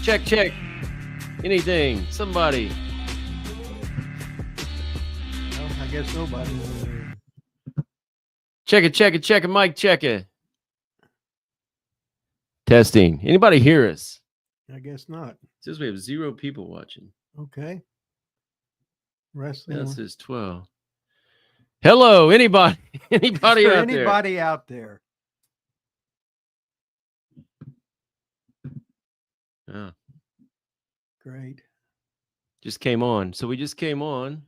Check. Anything. Somebody. Well, I guess nobody. Check it. Mike, check it. Testing. Anybody hear us? I guess not. It says we have 0 people watching. Okay. Wrestling. That says 12. Hello, anybody? Anybody out there? Anybody out there? Oh, Great. just came on. So we just came on.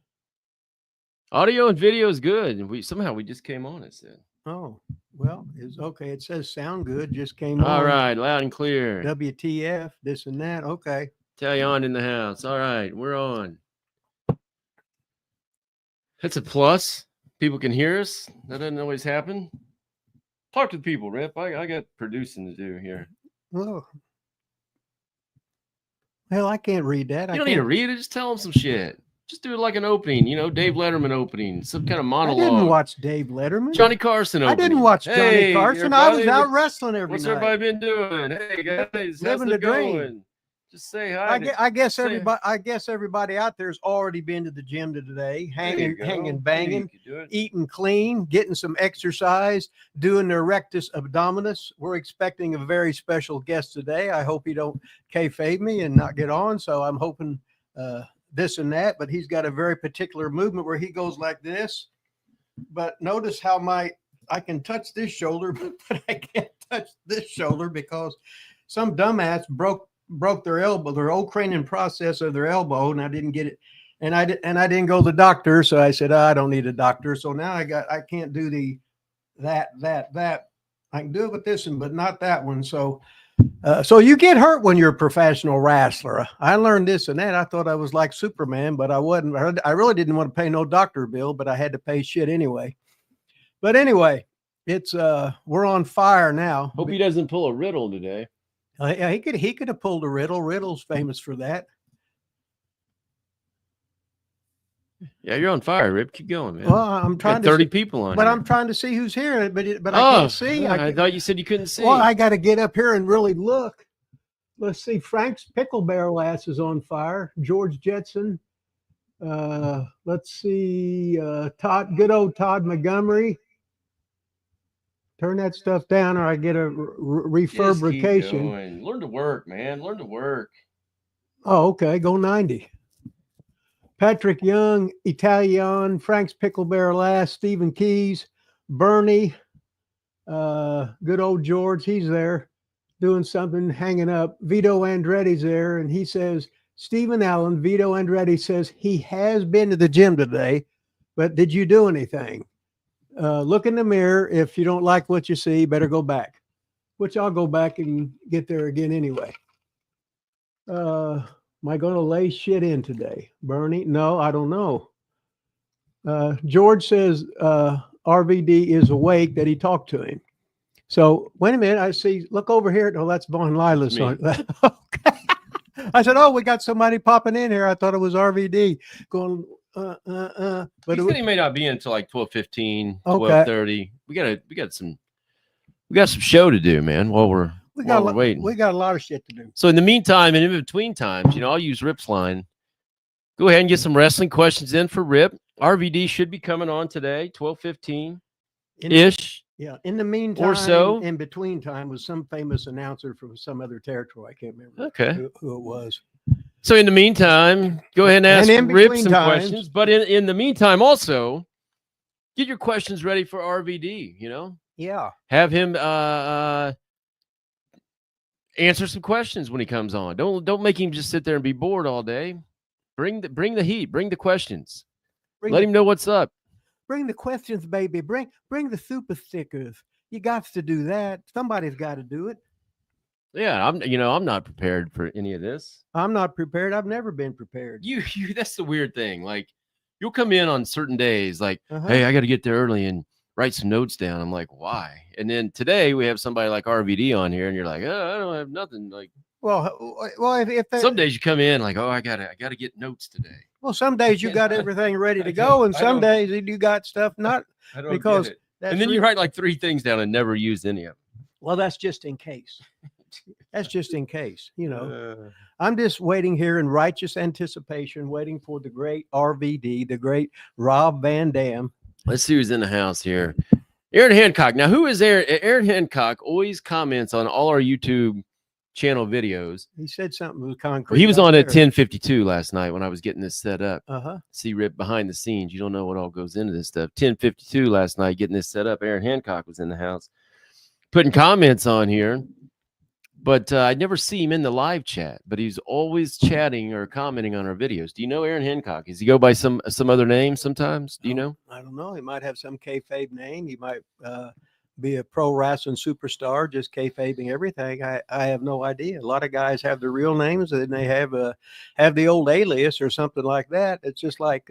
Audio and video is good. And we just came on, it said. Oh, well, it's okay. It says sound good. Just came on. All right, loud and clear. WTF, this and that. Okay. Tell you on in the house. All right, we're on. That's a plus. People can hear us. That doesn't always happen. Talk to the people, Rip. I got producing to do here. Well, I can't read that. You don't need to read it. Just tell them some shit. Just do it like an opening, Dave Letterman opening, some kind of monologue. I didn't watch Dave Letterman. Johnny Carson opening. I didn't watch Johnny Carson. I was out wrestling every What's night. Everybody been doing? Hey guys, living how's the it dream. going? Just say hi. I guess everybody out there's already been to the gym today, hanging, banging, eating clean, getting some exercise, doing their rectus abdominis. We're expecting a very special guest today. I hope he don't kayfabe me and not get on. So I'm hoping this and that, but he's got a very particular movement where he goes like this. But notice how I can touch this shoulder, but I can't touch this shoulder because some dumbass broke their elbow, their old craning process of their elbow, and I didn't get it. And I didn't go to the doctor. So I said, I don't need a doctor. So now I can't do that. I can do it with this one, but not that one. So you get hurt when you're a professional wrestler. I learned this and that. I thought I was like Superman, but I wasn't. I really didn't want to pay no doctor bill, but I had to pay shit anyway. But anyway, it's we're on fire now. Hope he doesn't pull a Riddle today. He could have pulled a Riddle. Riddle's famous for that. Yeah, you're on fire, Rip. Keep going, man. Well, I'm trying to 30 people on, but here. I'm trying to see who's here. But I can't see. Yeah, I thought you said you couldn't see. Well, I got to get up here and really look. Let's see. Frank's Pickle Barrel ass is on fire. George Jetson. Let's see. Good old Todd Montgomery. Turn that stuff down, or I get a refabrication. Learn to work, man. Learn to work. Oh, okay. Go 90. Patrick Young, Italian, Frank's Pickle Barrel ass, Stephen Keys, Bernie, good old George. He's there doing something, hanging up. Vito Andretti's there, and he says, Stephen Allen, Vito Andretti says he has been to the gym today, but did you do anything? Look in the mirror. If you don't like what you see, better go back, which I'll go back and get there again anyway. Am I going to lay shit in today? Bernie? No, I don't know. George says RVD is awake, that he talked to him. So wait a minute. I see, look over here. Oh, that's Von Lilas. Okay. I said, we got somebody popping in here. I thought it was RVD going, But he may not be in until like 12:15, 12:30. We got some show to do, man, while we're waiting. We got a lot of shit to do. So in the meantime, and in between times, I'll use Rip's line. Go ahead and get some wrestling questions in for Rip. RVD should be coming on today, 12:15-ish. Yeah. In the meantime, or so. In between time was some famous announcer from some other territory. I can't remember who it was. So in the meantime, go ahead and ask Rip some questions. But in the meantime, also get your questions ready for RVD. Yeah. Have him answer some questions when he comes on. Don't make him just sit there and be bored all day. Bring the heat. Bring the questions. Let him know what's up. Bring the questions, baby. Bring the super stickers. You got to do that. Somebody's got to do it. Yeah, I'm not prepared for any of this. I'm not prepared. I've never been prepared. You that's the weird thing. Like, you'll come in on certain days like, hey, I got to get there early and write some notes down. I'm like, why? And then today we have somebody like RVD on here and you're like, oh, I don't have nothing. Like, well, if some days you come in like, oh, I gotta get notes today. Well, some days you got everything ready to go, and some days you got stuff not. I don't because get it. And then you write like 3 things down and never use any of them. Well, that's just in case. That's just in case, I'm just waiting here in righteous anticipation, waiting for the great RVD, the great Rob Van Dam. Let's see who's in the house here. Aaron Hancock. Now, who is Aaron? Aaron Hancock always comments on all our YouTube channel videos. He said something was concrete. He was on at 10:52 last night when I was getting this set up. Uh-huh. See, Rip, behind the scenes, you don't know what all goes into this stuff. 10:52 last night, getting this set up. Aaron Hancock was in the house putting comments on here, but I never see him in the live chat, but he's always chatting or commenting on our videos. Do you know Aaron Hancock? Does he go by some other name sometimes? Do you know? I don't know. He might have some kayfabe name. He might be a pro wrestling superstar, just kayfabing everything. I have no idea. A lot of guys have their real names, and they have the old alias or something like that. It's just like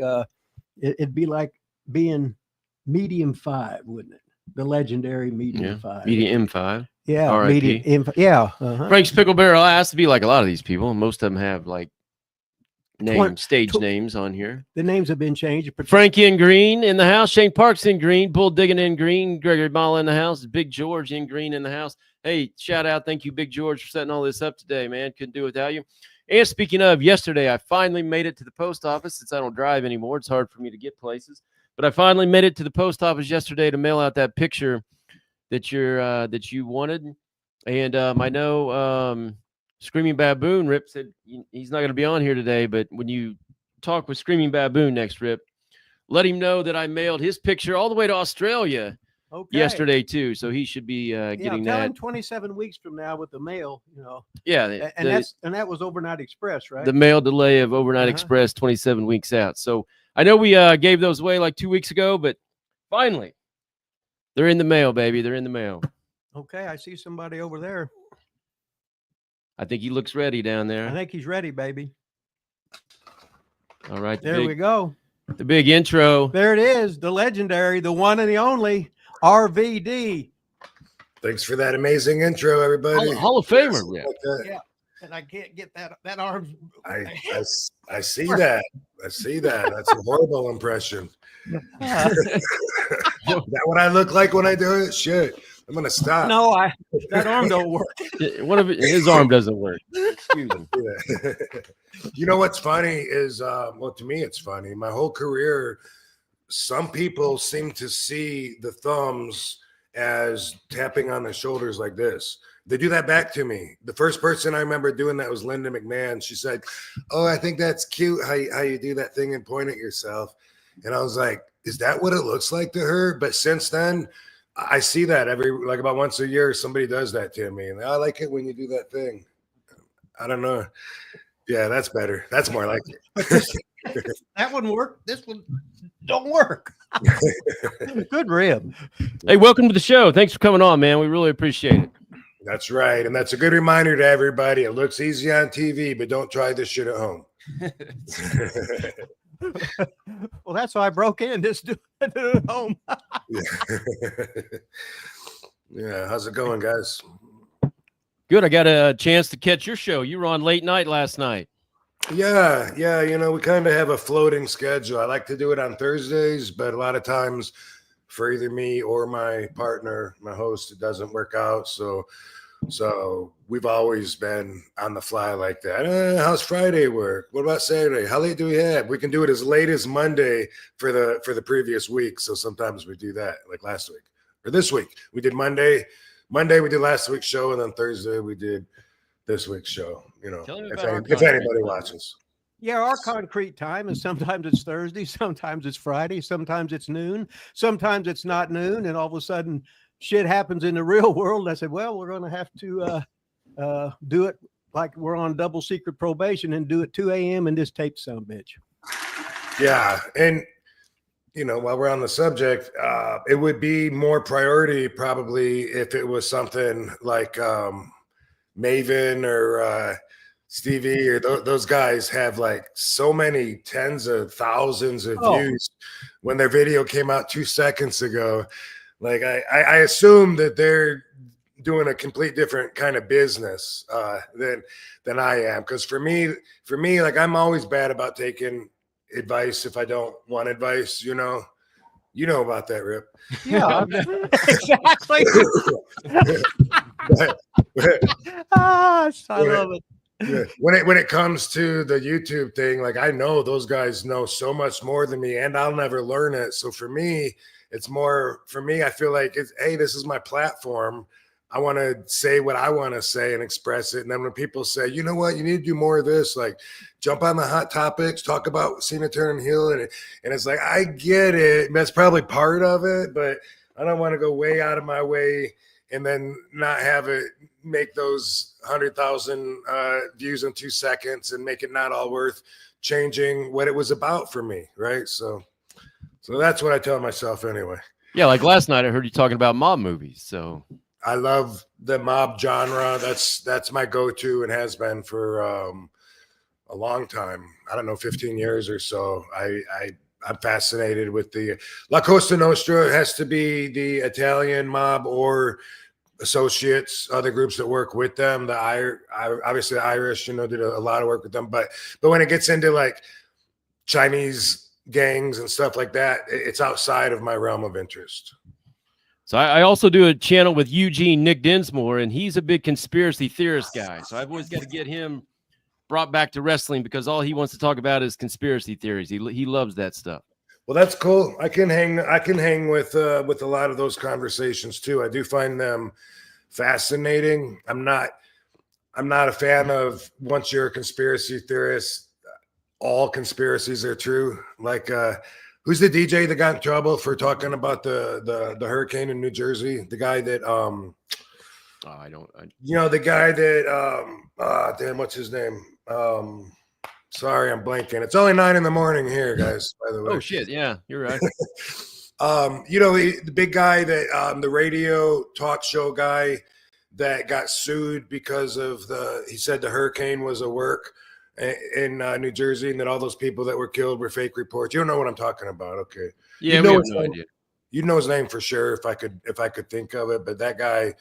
it'd be like being Medium 5, wouldn't it? The legendary Medium 5. Medium M5. Yeah. R.I.P. Medium M5. Yeah. Uh-huh. Frank's Pickle Barrel has to be like a lot of these people. Most of them have like stage names on here. The names have been changed. Frankie in green in the house. Shane Parks in green. Bull Digging in green. Gregory Mala in the house. Big George in green in the house. Hey, shout out. Thank you, Big George, for setting all this up today, man. Couldn't do it without you. And speaking of, yesterday, I finally made it to the post office. Since I don't drive anymore, it's hard for me to get places. But I finally made it to the post office yesterday to mail out that picture that you wanted. And I know Screaming Baboon, Rip, said he's not going to be on here today, but when you talk with Screaming Baboon next, Rip, let him know that I mailed his picture all the way to Australia yesterday too. So he should be getting tell that him 27 weeks from now with the mail, Yeah, and that was Overnight Express, right? The mail delay of Overnight Express 27 weeks out. So I know we gave those away like 2 weeks ago, but finally they're in the mail, baby. They're in the mail. Okay, I see somebody over there. I think he looks ready down there. I think he's ready, baby. All right. There we go. The big intro. There it is. The legendary, the one and the only RVD. Thanks for that amazing intro, everybody. Hall of Famer. Yeah. And I can't get that arm. I see that. I see that. That's a horrible impression. Is that what I look like when I do it? Shit. I'm gonna stop. No, that arm don't work. His arm doesn't work. Excuse me. Yeah. You know what's funny is, well, to me it's funny. My whole career, some people seem to see the thumbs as tapping on the shoulders like this. They do that back to me. The first person I remember doing that was Linda McMahon. She said, "Oh, I think that's cute how you do that thing and point at yourself." And I was like, "Is that what it looks like to her?" But since then, I see that about once a year, somebody does that to me. And I like it when you do that thing. I don't know. Yeah, that's better. That's more like it. That wouldn't work. This one don't work. Good rib. Hey, welcome to the show. Thanks for coming on, man. We really appreciate it. That's right. And that's a good reminder to everybody. It looks easy on TV, but don't try this shit at home. Well, that's why I broke in. Just do it at home. Yeah. How's it going, guys? Good. I got a chance to catch your show. You were on late night last night. Yeah. We kind of have a floating schedule. I like to do it on Thursdays, but a lot of times for either me or my partner, my host, it doesn't work out. So we've always been on the fly like that. How's Friday work? What about Saturday? How late do we have? We can do it as late as Monday for the previous week. So sometimes we do that, like last week or this week. We did Monday we did last week's show, and then Thursday we did this week's show. If anybody watches. Yeah, our concrete time is sometimes it's Thursday, sometimes it's Friday, sometimes it's noon, sometimes it's not noon, and all of a sudden shit happens in the real world. I said, well, we're going to have to do it like we're on double secret probation and do it 2 a.m. and just tape some bitch. Yeah. And, while we're on the subject, it would be more priority probably if it was something like Maven or Stevie or those guys have like so many tens of thousands of views when their video came out 2 seconds ago. Like I assume that they're doing a complete different kind of business than I am. Because for me, like I'm always bad about taking advice if I don't want advice. You know about that, Rip. Yeah, exactly. I love it. Yeah. When it comes to the YouTube thing, like I know those guys know so much more than me, and I'll never learn it. So for me, it's more for me. I feel like hey, this is my platform. I want to say what I want to say and express it. And then when people say, you know what, you need to do more of this, like jump on the hot topics, talk about Cena turn heel, and it's like I get it. That's probably part of it, but I don't want to go way out of my way and then not have it make those 100,000 views in 2 seconds and make it not all worth changing what it was about for me, right? So that's what I tell myself anyway. Yeah, like last night I heard you talking about mob movies. So I love the mob genre. That's my go-to and has been for a long time. I don't know, 15 years or so. I'm fascinated with the La Cosa Nostra. It has to be the Italian mob or associates, other groups that work with them. Obviously the Irish, did a lot of work with them. But when it gets into like Chinese gangs and stuff like that, it's outside of my realm of interest. So I also do a channel with Eugene Nick Dinsmore, and he's a big conspiracy theorist guy. So I've always got to get him brought back to wrestling because all he wants to talk about is conspiracy theories. He loves that stuff. Well, that's cool. I can hang with a lot of those conversations too. I do find them fascinating. I'm not a fan of once you're a conspiracy theorist, all conspiracies are true. Like who's the DJ that got in trouble for talking about the hurricane in New Jersey? The guy that the guy that damn, what's his name? Sorry, I'm blanking. It's only 9 a.m. here, guys, by the way. Oh shit, yeah, you're right. The big guy that the radio talk show guy that got sued because of he said the hurricane was a work in New Jersey, and that all those people that were killed were fake reports. You don't know what I'm talking about, okay? Yeah, we have no idea. You'd know his name for sure if I could think of it. But that guy,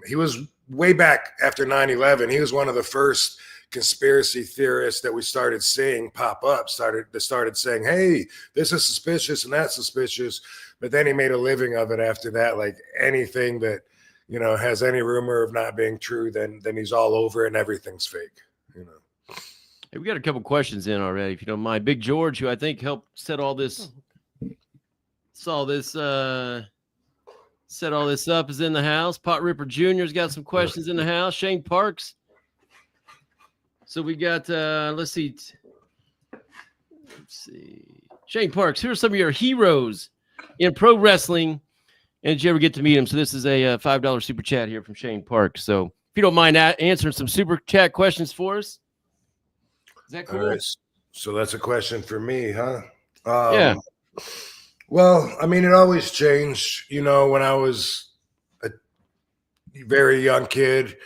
he was way back after 9/11. He was one of the first conspiracy theorists that we started seeing pop up. Started saying, "Hey, this is suspicious and that's suspicious." But then he made a living of it after that. Like anything that has any rumor of not being true, then he's all over it and everything's fake. Hey, we got a couple questions in already, if you don't mind. Big George, who I think helped set all this up, is in the house. Pot Ripper Jr.'s got some questions in the house. Shane Parks. So we got, let's see. Shane Parks, who are some of your heroes in pro wrestling? And did you ever get to meet him? So this is a $5 super chat here from Shane Parks. So if you don't mind answering some super chat questions for us. Is that cool? Right. So that's a question for me, huh? Yeah. Well, I mean, it always changed. When I was a very young kid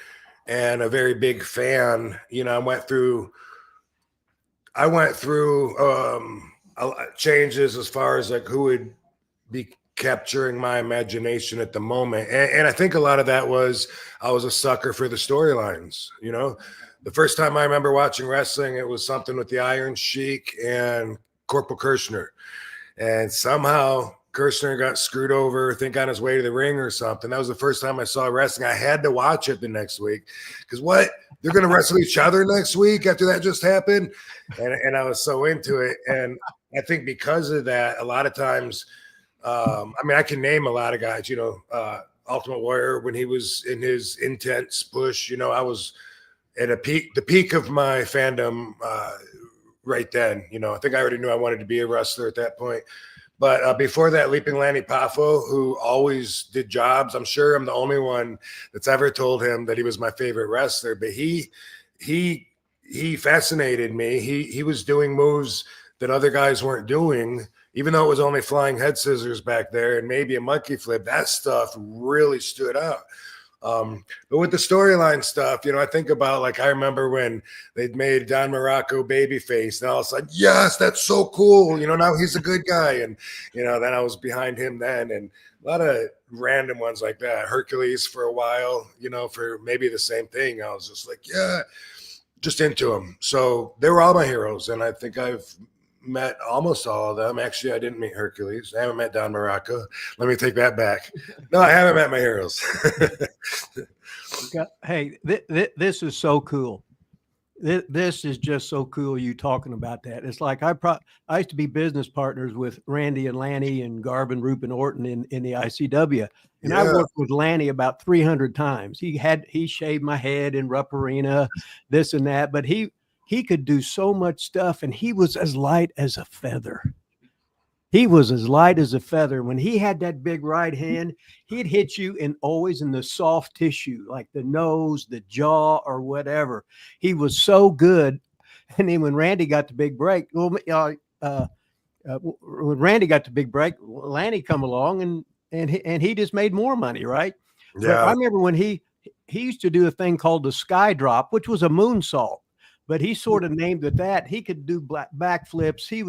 and a very big fan, I went through changes as far as like who would be capturing my imagination at the moment. And I think a lot of that was I was a sucker for the storylines, The first time I remember watching wrestling, it was something with the Iron Sheik and Corporal Kirshner. And somehow Kirshner got screwed over, I think on his way to the ring or something. That was the first time I saw wrestling. I had to watch it the next week. Because what? They're going to wrestle each other next week after that just happened? And I was so into it. And I think because of that, a lot of times, I can name a lot of guys, Ultimate Warrior, when he was in his intense push, I was at the peak of my fandom right then. I think I already knew I wanted to be a wrestler at that point. But before that, Leaping Lanny Poffo, who always did jobs. I'm sure I'm the only one that's ever told him that he was my favorite wrestler. But he fascinated me. He was doing moves that other guys weren't doing, even though it was only flying head scissors back there and maybe a monkey flip. That stuff really stood out. But with the storyline stuff, I think about, like, I remember when they'd made Don Morocco babyface, and I was like, yes, that's so cool. Now he's a good guy. And, then I was behind him then, and a lot of random ones like that. Hercules for a while, for maybe the same thing. I was just like, yeah, just into him. So they were all my heroes. And I think I've met almost all of them. Actually, I didn't meet Hercules. I haven't met Don Morocco. Let me take that back. No, I haven't met my heroes. Hey, this is so cool. This is just so cool. You talking about that? It's like I used to be business partners with Randy and Lanny and Garvin, Rupin Orton in the ICW, and I worked with Lanny about 300 times. He shaved my head in Rupp Arena, this and that, but he could do so much stuff, and he was as light as a feather. He was as light as a feather. When he had that big right hand, he'd hit you always in the soft tissue, like the nose, the jaw, or whatever. He was so good. And then when Randy got the big break, when Randy got the big break, Lanny come along and he just made more money, right? Yeah. But I remember when he used to do a thing called the sky drop, which was a moonsault, but he sort of named it that. He could do backflips. He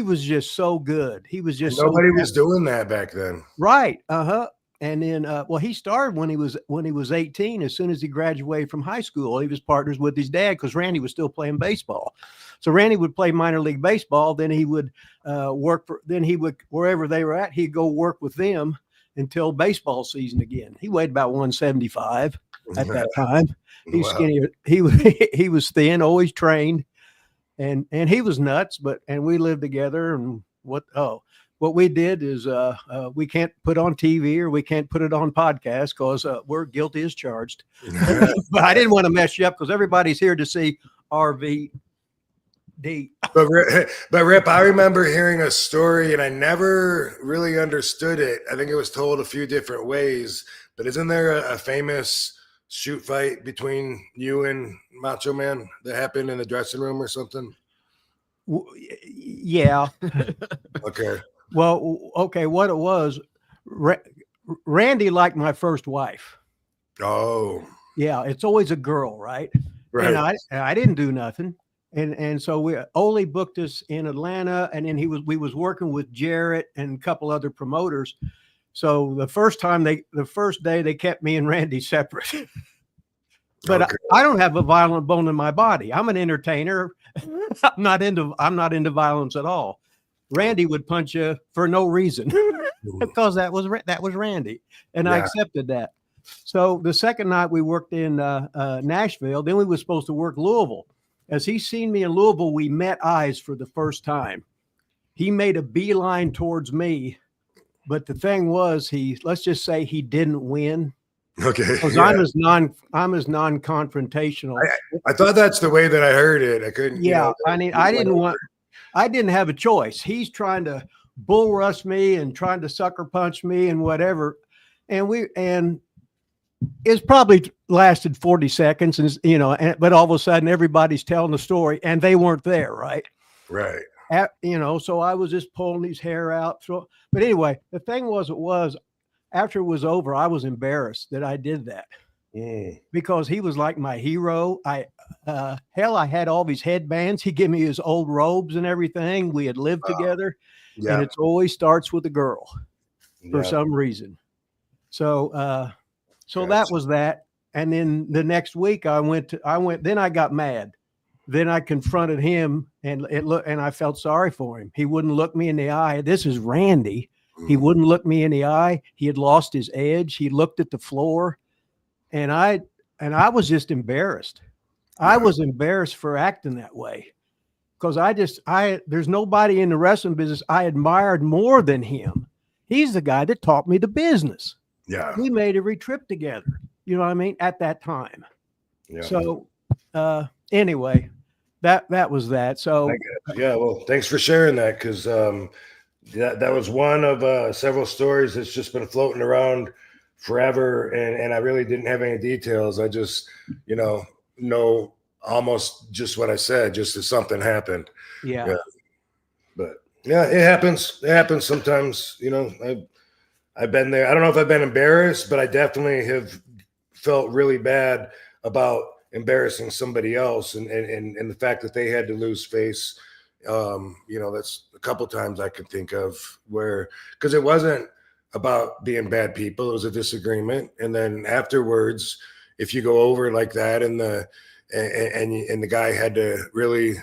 was just so good. He was just nobody was doing that back then. Right. And then he started when he was 18. As soon as he graduated from high school, he was partners with his dad because Randy was still playing baseball. So Randy would play minor league baseball. Then he would wherever they were at, he'd go work with them until baseball season again. He weighed about 175 at that time. He's skinny. He was thin, always trained. And he was nuts, and we lived together. And what we did is we can't put on TV or we can't put it on podcast because we're guilty as charged. But I didn't want to mess you up because everybody's here to see RVD. But Rip, I remember hearing a story and I never really understood it. I think it was told a few different ways. But isn't there a famous shoot fight between you and Macho Man that happened in the dressing room or something? Yeah. Okay. Well, okay. What it was, Randy liked my first wife. Oh. Yeah. It's always a girl, right? Right. And I didn't do nothing. And so Ole booked us in Atlanta, and then we was working with Jarrett and a couple other promoters. So the first day they kept me and Randy separate. But okay. I don't have a violent bone in my body. I'm an entertainer. I'm not into violence at all. Randy would punch you for no reason because that was Randy, and I accepted that. So the second night we worked in Nashville. Then we were supposed to work Louisville. As he seen me in Louisville, we met eyes for the first time. He made a beeline towards me. But the thing was, let's just say he didn't win. Okay. Because I'm as non-confrontational. I thought that's the way that I heard it. I couldn't. Yeah. I mean, I didn't have a choice. He's trying to bull rush me and trying to sucker punch me and whatever. And it's probably lasted 40 seconds but all of a sudden everybody's telling the story and they weren't there. Right. Right. So I was just pulling his hair out. But anyway, the thing was after it was over, I was embarrassed that I did that because he was like my hero. I had all these headbands. He gave me his old robes and everything. We had lived together, and it always starts with a girl for some reason. So that was that. And then the next week then I got mad. Then I confronted him and I felt sorry for him. He wouldn't look me in the eye. This is Randy. He wouldn't look me in the eye. He had lost his edge. He looked at the floor, and I was just embarrassed. I was embarrassed for acting that way because there's nobody in the wrestling business I admired more than him. He's the guy that taught me the business. Yeah. We made every trip together. You know what I mean? At that time. Yeah. So anyway, that was that. So well, thanks for sharing that because that was one of several stories that's just been floating around forever, and I really didn't have any details. I just know almost just what I said, just as something happened. Yeah. But it happens. It happens sometimes. I've been there. I don't know if I've been embarrassed, but I definitely have felt really bad about embarrassing somebody else and the fact that they had to lose face. That's a couple times I could think of because it wasn't about being bad people. It was a disagreement. And then afterwards, if you go over like that and the guy had to really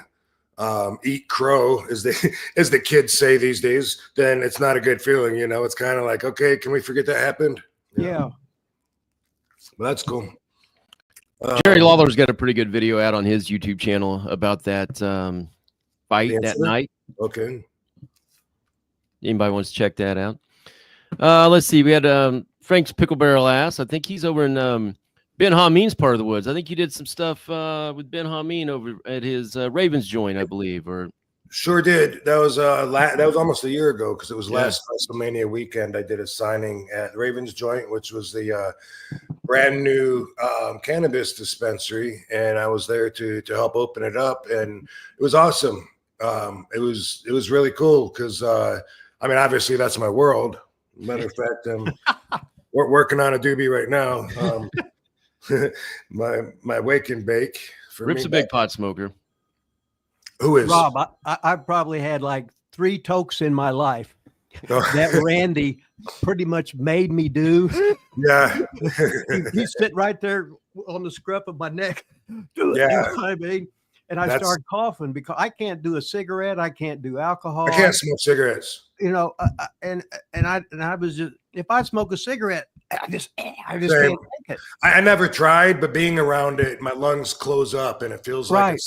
eat crow, as the kids say these days, then it's not a good feeling. You know, it's kind of like, okay, can we forget that happened? Yeah. Well, that's cool. Jerry Lawler's got a pretty good video out on his YouTube channel about that fight that night. Okay. Anybody wants to check that out? Let's see. We had Frank's Pickle Barrel Ass. I think he's over in Ben Hameen's part of the woods. I think you did some stuff with Ben Hameen over at his Ravens joint, I believe. Or sure did. That was almost a year ago, because it was last WrestleMania weekend. I did a signing at Ravens joint, which was the brand new cannabis dispensary, and I was there to help open it up, and it was awesome. It was really cool because I mean, obviously that's my world. Matter of fact, we're working on a doobie right now. My wake and bake. Rip's a big pot smoker. Who is Rob? I probably had like 3 tokes in my life that Randy pretty much made me do. Yeah, he's sitting right there on the scruff of my neck. Yeah, you know what I mean? And I started coughing because I can't do a cigarette. I can't do alcohol. I can't smoke cigarettes. You know, and I was just, if I smoke a cigarette, I just Same. can't take it. I never tried, but being around it, my lungs close up, and it feels like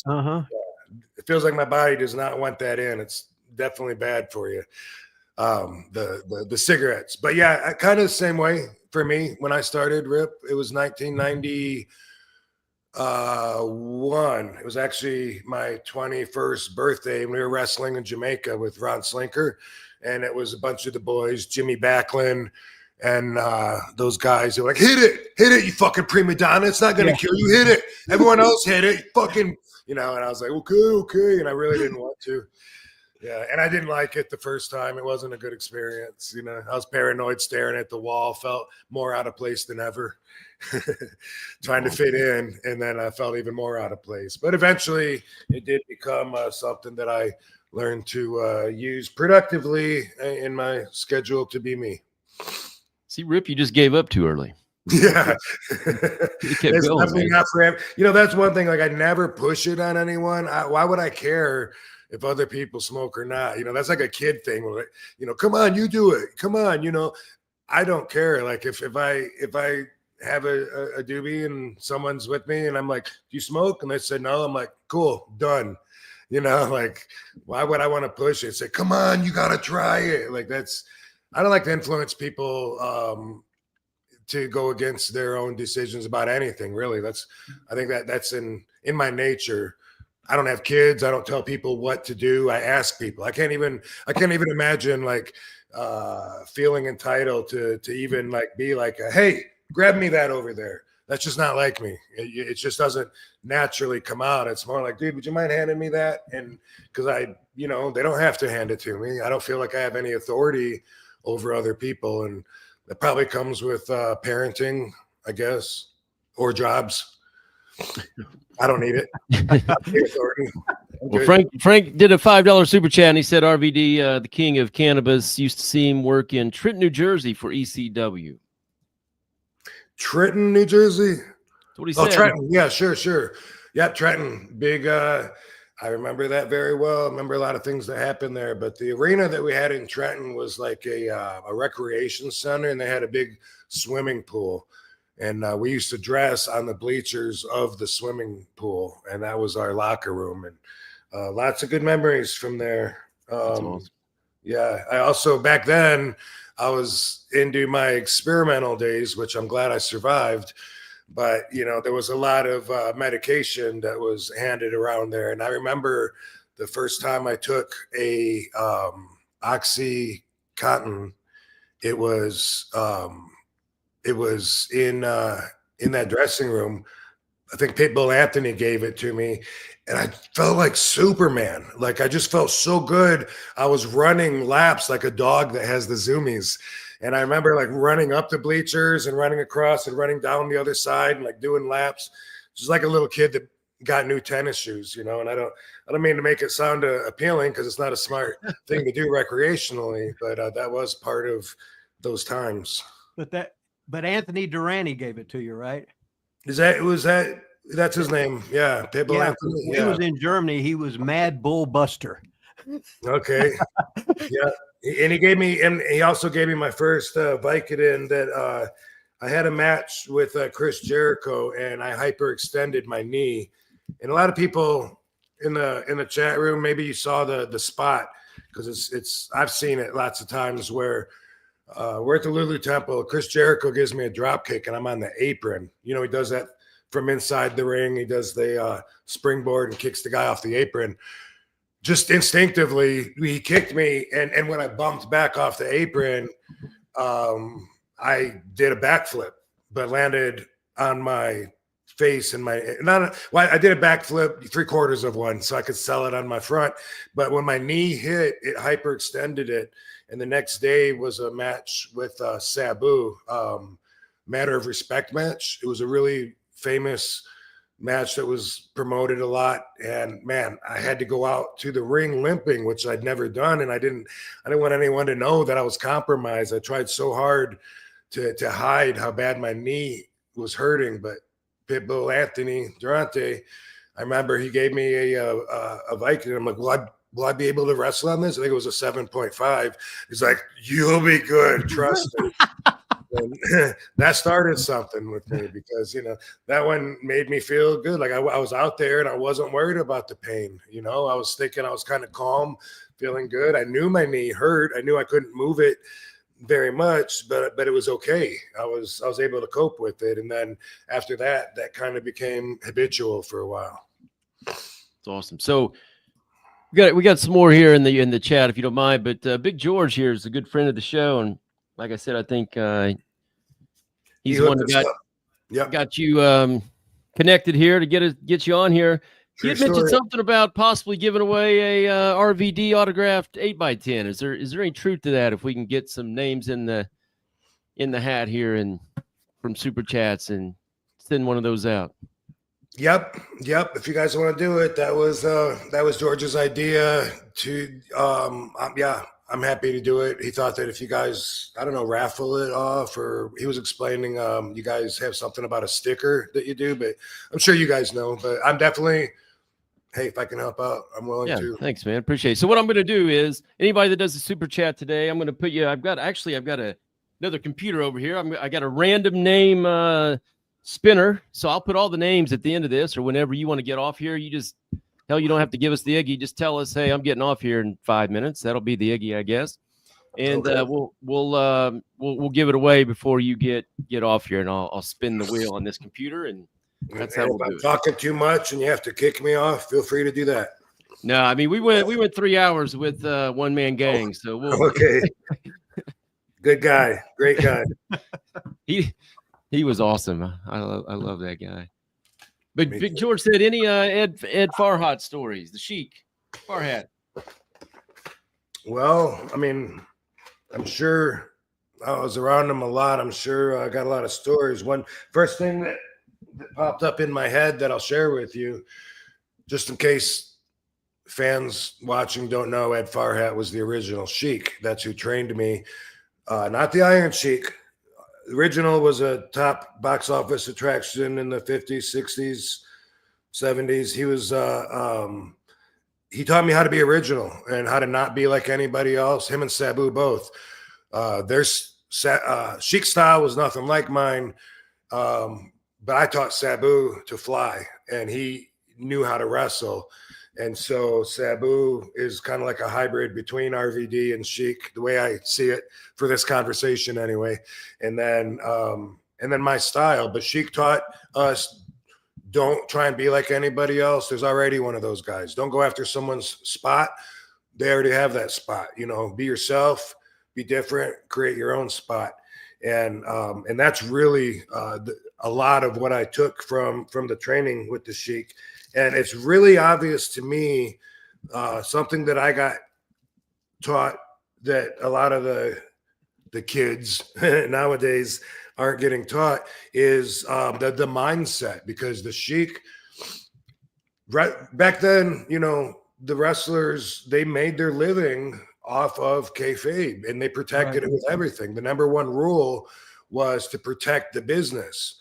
it feels like my body does not want that in. It's definitely bad for you. The cigarettes, but yeah, kind of the same way for me when I started Rip. It was 1991. It was actually my 21st birthday, and we were wrestling in Jamaica with Ron Slinker, and it was a bunch of the boys, Jimmy Backlund, and those guys who were like, hit it, you fucking prima donna. It's not gonna kill you. Hit it. Everyone else hit it. fucking, you know. And I was like, okay, and I really didn't want to. Yeah, and I didn't like it the first time. It wasn't a good experience. You know, I was paranoid, staring at the wall, felt more out of place than ever, trying to fit in, and then I felt even more out of place. But eventually, it did become something that I learned to use productively in my schedule to be me. See, Rip, you just gave up too early. Yeah, it's definitely not for, you know, that's one thing. Like, I never push it on anyone. Why would I care if other people smoke or not? You know, that's like a kid thing. Where, you know, come on, you do it. Come on, you know. I don't care. Like, if I have a doobie and someone's with me and I'm like, do you smoke? And they said no. I'm like, cool, done. You know, like, why would I want to push it? Say, come on, you gotta try it. Like, I don't like to influence people to go against their own decisions about anything, really. I think that's in my nature. I don't have kids. I don't tell people what to do. I ask people. I can't even imagine like feeling entitled to even like be like, hey, grab me that over there. That's just not like me. It just doesn't naturally come out. It's more like, dude, would you mind handing me that? And because they don't have to hand it to me. I don't feel like I have any authority over other people. And that probably comes with parenting, I guess, or jobs. I don't need it. Well, Frank did a $5 super chat, and he said RVD, the king of cannabis, used to see him work in Trenton, New Jersey for ECW. Trenton, New Jersey? That's what he said. Trenton. Yeah, sure. Yeah, Trenton. Big, I remember that very well. I remember a lot of things that happened there. But the arena that we had in Trenton was like a recreation center, and they had a big swimming pool. And we used to dress on the bleachers of the swimming pool, and that was our locker room. And lots of good memories from there. Awesome. Yeah, I also, back then, I was into my experimental days, which I'm glad I survived. But, you know, there was a lot of medication that was handed around there. And I remember the first time I took a OxyContin, it was in that dressing room. I think Pitbull Anthony gave it to me, and I felt like Superman. Like, I just felt so good. I was running laps like a dog that has the zoomies. And I remember like running up the bleachers and running across and running down the other side and like doing laps, just like a little kid that got new tennis shoes, you know. And I don't mean to make it sound appealing, because it's not a smart thing to do recreationally, but that was part of those times. But Anthony Durrani gave it to you, right? Was that That's his name. Yeah, Pitbull Yeah, Anthony. when Yeah. he was in Germany, he was Mad Bull Buster. Okay. Yeah. And he also gave me my first Vicodin that I had a match with Chris Jericho, and I hyperextended my knee. And a lot of people in the chat room, maybe you saw the spot, because it's I've seen it lots of times where we're at the Lulu Temple. Chris Jericho gives me a drop kick, and I'm on the apron. You know, he does that from inside the ring. He does the springboard and kicks the guy off the apron. Just instinctively, he kicked me, and when I bumped back off the apron, I did a backflip, but landed on my face and I did a backflip 3/4 of one, so I could sell it on my front. But when my knee hit, it hyperextended it, and the next day was a match with Sabu, Matter of Respect match. It was a really famous match that was promoted a lot, and man, I had to go out to the ring limping, which I'd never done, and I didn't want anyone to know that I was compromised. I tried so hard to hide how bad my knee was hurting. But Pitbull Anthony Durante, I remember he gave me a Vicodin. I'm like, will I be able to wrestle on this? I think it was a 7.5. He's like, you'll be good, trust me. And that started something with me, because that one made me feel good. Like I was out there and I wasn't worried about the pain. I was thinking I was kind of calm, feeling good. I knew my knee hurt. I knew I couldn't move it very much, but it was okay. I was able to cope with it, and then after that kind of became habitual for a while. It's awesome. So we got some more here in the chat, if you don't mind. But Big George here is a good friend of the show, and like I said, I think he's the one that got you connected here to get you on here. He had mentioned something about possibly giving away a RVD autographed 8x10. Is there any truth to that? If we can get some names in the hat here and from Super Chats and send one of those out. Yep. If you guys want to do it, that was George's idea to. I'm happy to do it. He thought that if you guys, I don't know, raffle it off, or he was explaining you guys have something about a sticker that you do, but I'm sure you guys know. But I'm definitely, hey, if I can help out, I'm willing to. Thanks, man. Appreciate it. So what I'm going to do is, anybody that does the Super Chat today, I'm going to put you, I've got another computer over here. I got a random name spinner. So I'll put all the names at the end of this, or whenever you want to get off here, you don't have to give us the Iggy. Just tell us, hey, I'm getting off here in 5 minutes. That'll be the Iggy, I guess. And okay. We'll give it away before you get off here, and I'll spin the wheel on this computer, and that's how we'll do it. If I'm talking too much and you have to kick me off, feel free to do that. No, I mean we went 3 hours with One Man Gang, so we'll okay. Good guy, great guy. He was awesome. I love that guy. But Big George said, any Ed Farhat stories? The Sheik, Farhat. Well, I mean, I'm sure I was around him a lot. I'm sure I got a lot of stories. One first thing that popped up in my head that I'll share with you, just in case fans watching don't know, Ed Farhat was the original Sheik. That's who trained me. Not the Iron Sheik. The original was a top box office attraction in the 50s, 60s, 70s. He was he taught me how to be original and how to not be like anybody else. Him and Sabu both. Their Sheik style was nothing like mine, but I taught Sabu to fly, and he knew how to wrestle. And so Sabu is kind of like a hybrid between RVD and Sheik, the way I see it for this conversation anyway. And then my style. But Sheik taught us, don't try and be like anybody else. There's already one of those guys. Don't go after someone's spot. They already have that spot. Be yourself, be different, create your own spot. And that's really a lot of what I took from the training with the Sheik. And it's really obvious to me, something that I got taught that a lot of the kids nowadays aren't getting taught is the mindset. Because the Sheik, right back then, the wrestlers, they made their living off of kayfabe, and they protected it with everything. The number one rule was to protect the business.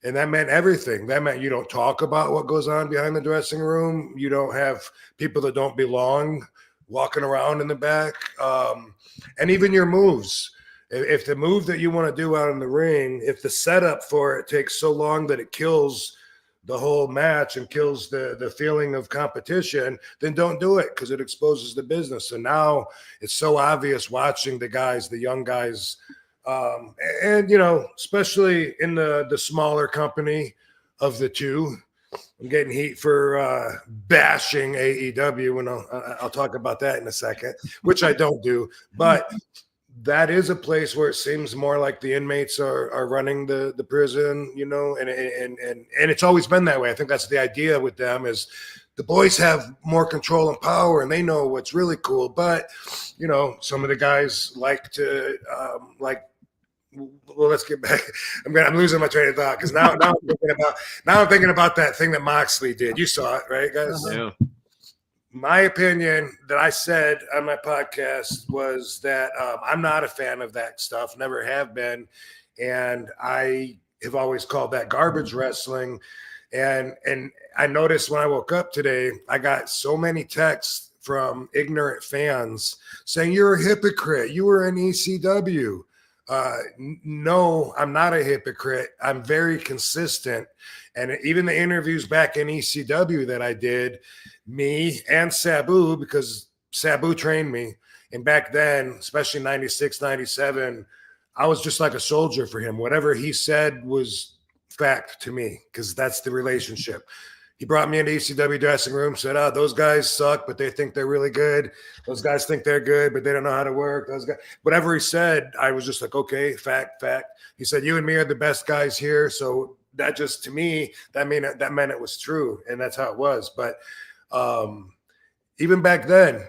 And that meant everything. That meant you don't talk about what goes on behind the dressing room. You don't have people that don't belong walking around in the back. And even your moves. If the move that you want to do out in the ring, if the setup for it takes so long that it kills the whole match and kills the feeling of competition, then don't do it, because it exposes the business. And now it's so obvious watching the young guys, and especially in the smaller company of the two. I'm getting heat for bashing AEW, and I'll talk about that in a second, which I don't do. But that is a place where it seems more like the inmates are running the prison, and it's always been that way. I think that's the idea with them, is the boys have more control and power, and they know what's really cool. But some of the guys like to well, let's get back. I'm losing my train of thought, because now I'm thinking about that thing that Moxley did. You saw it, right, guys? Yeah. My opinion that I said on my podcast was that I'm not a fan of that stuff, never have been, and I have always called that garbage wrestling. And I noticed when I woke up today, I got so many texts from ignorant fans saying, "You're a hypocrite. You were in ECW." No, I'm not a hypocrite. I'm very consistent. And even the interviews back in ECW that I did, me and Sabu, because Sabu trained me. And back then, especially 96, 97, I was just like a soldier for him. Whatever he said was fact to me, because that's the relationship. He brought me into ECW dressing room, said, "Oh, those guys suck, but they think they're really good. Those guys think they're good, but they don't know how to work. Those guys," whatever he said, I was just like, okay, fact. He said, "You and me are the best guys here." So that just, to me, that meant it was true, and that's how it was. But even back then,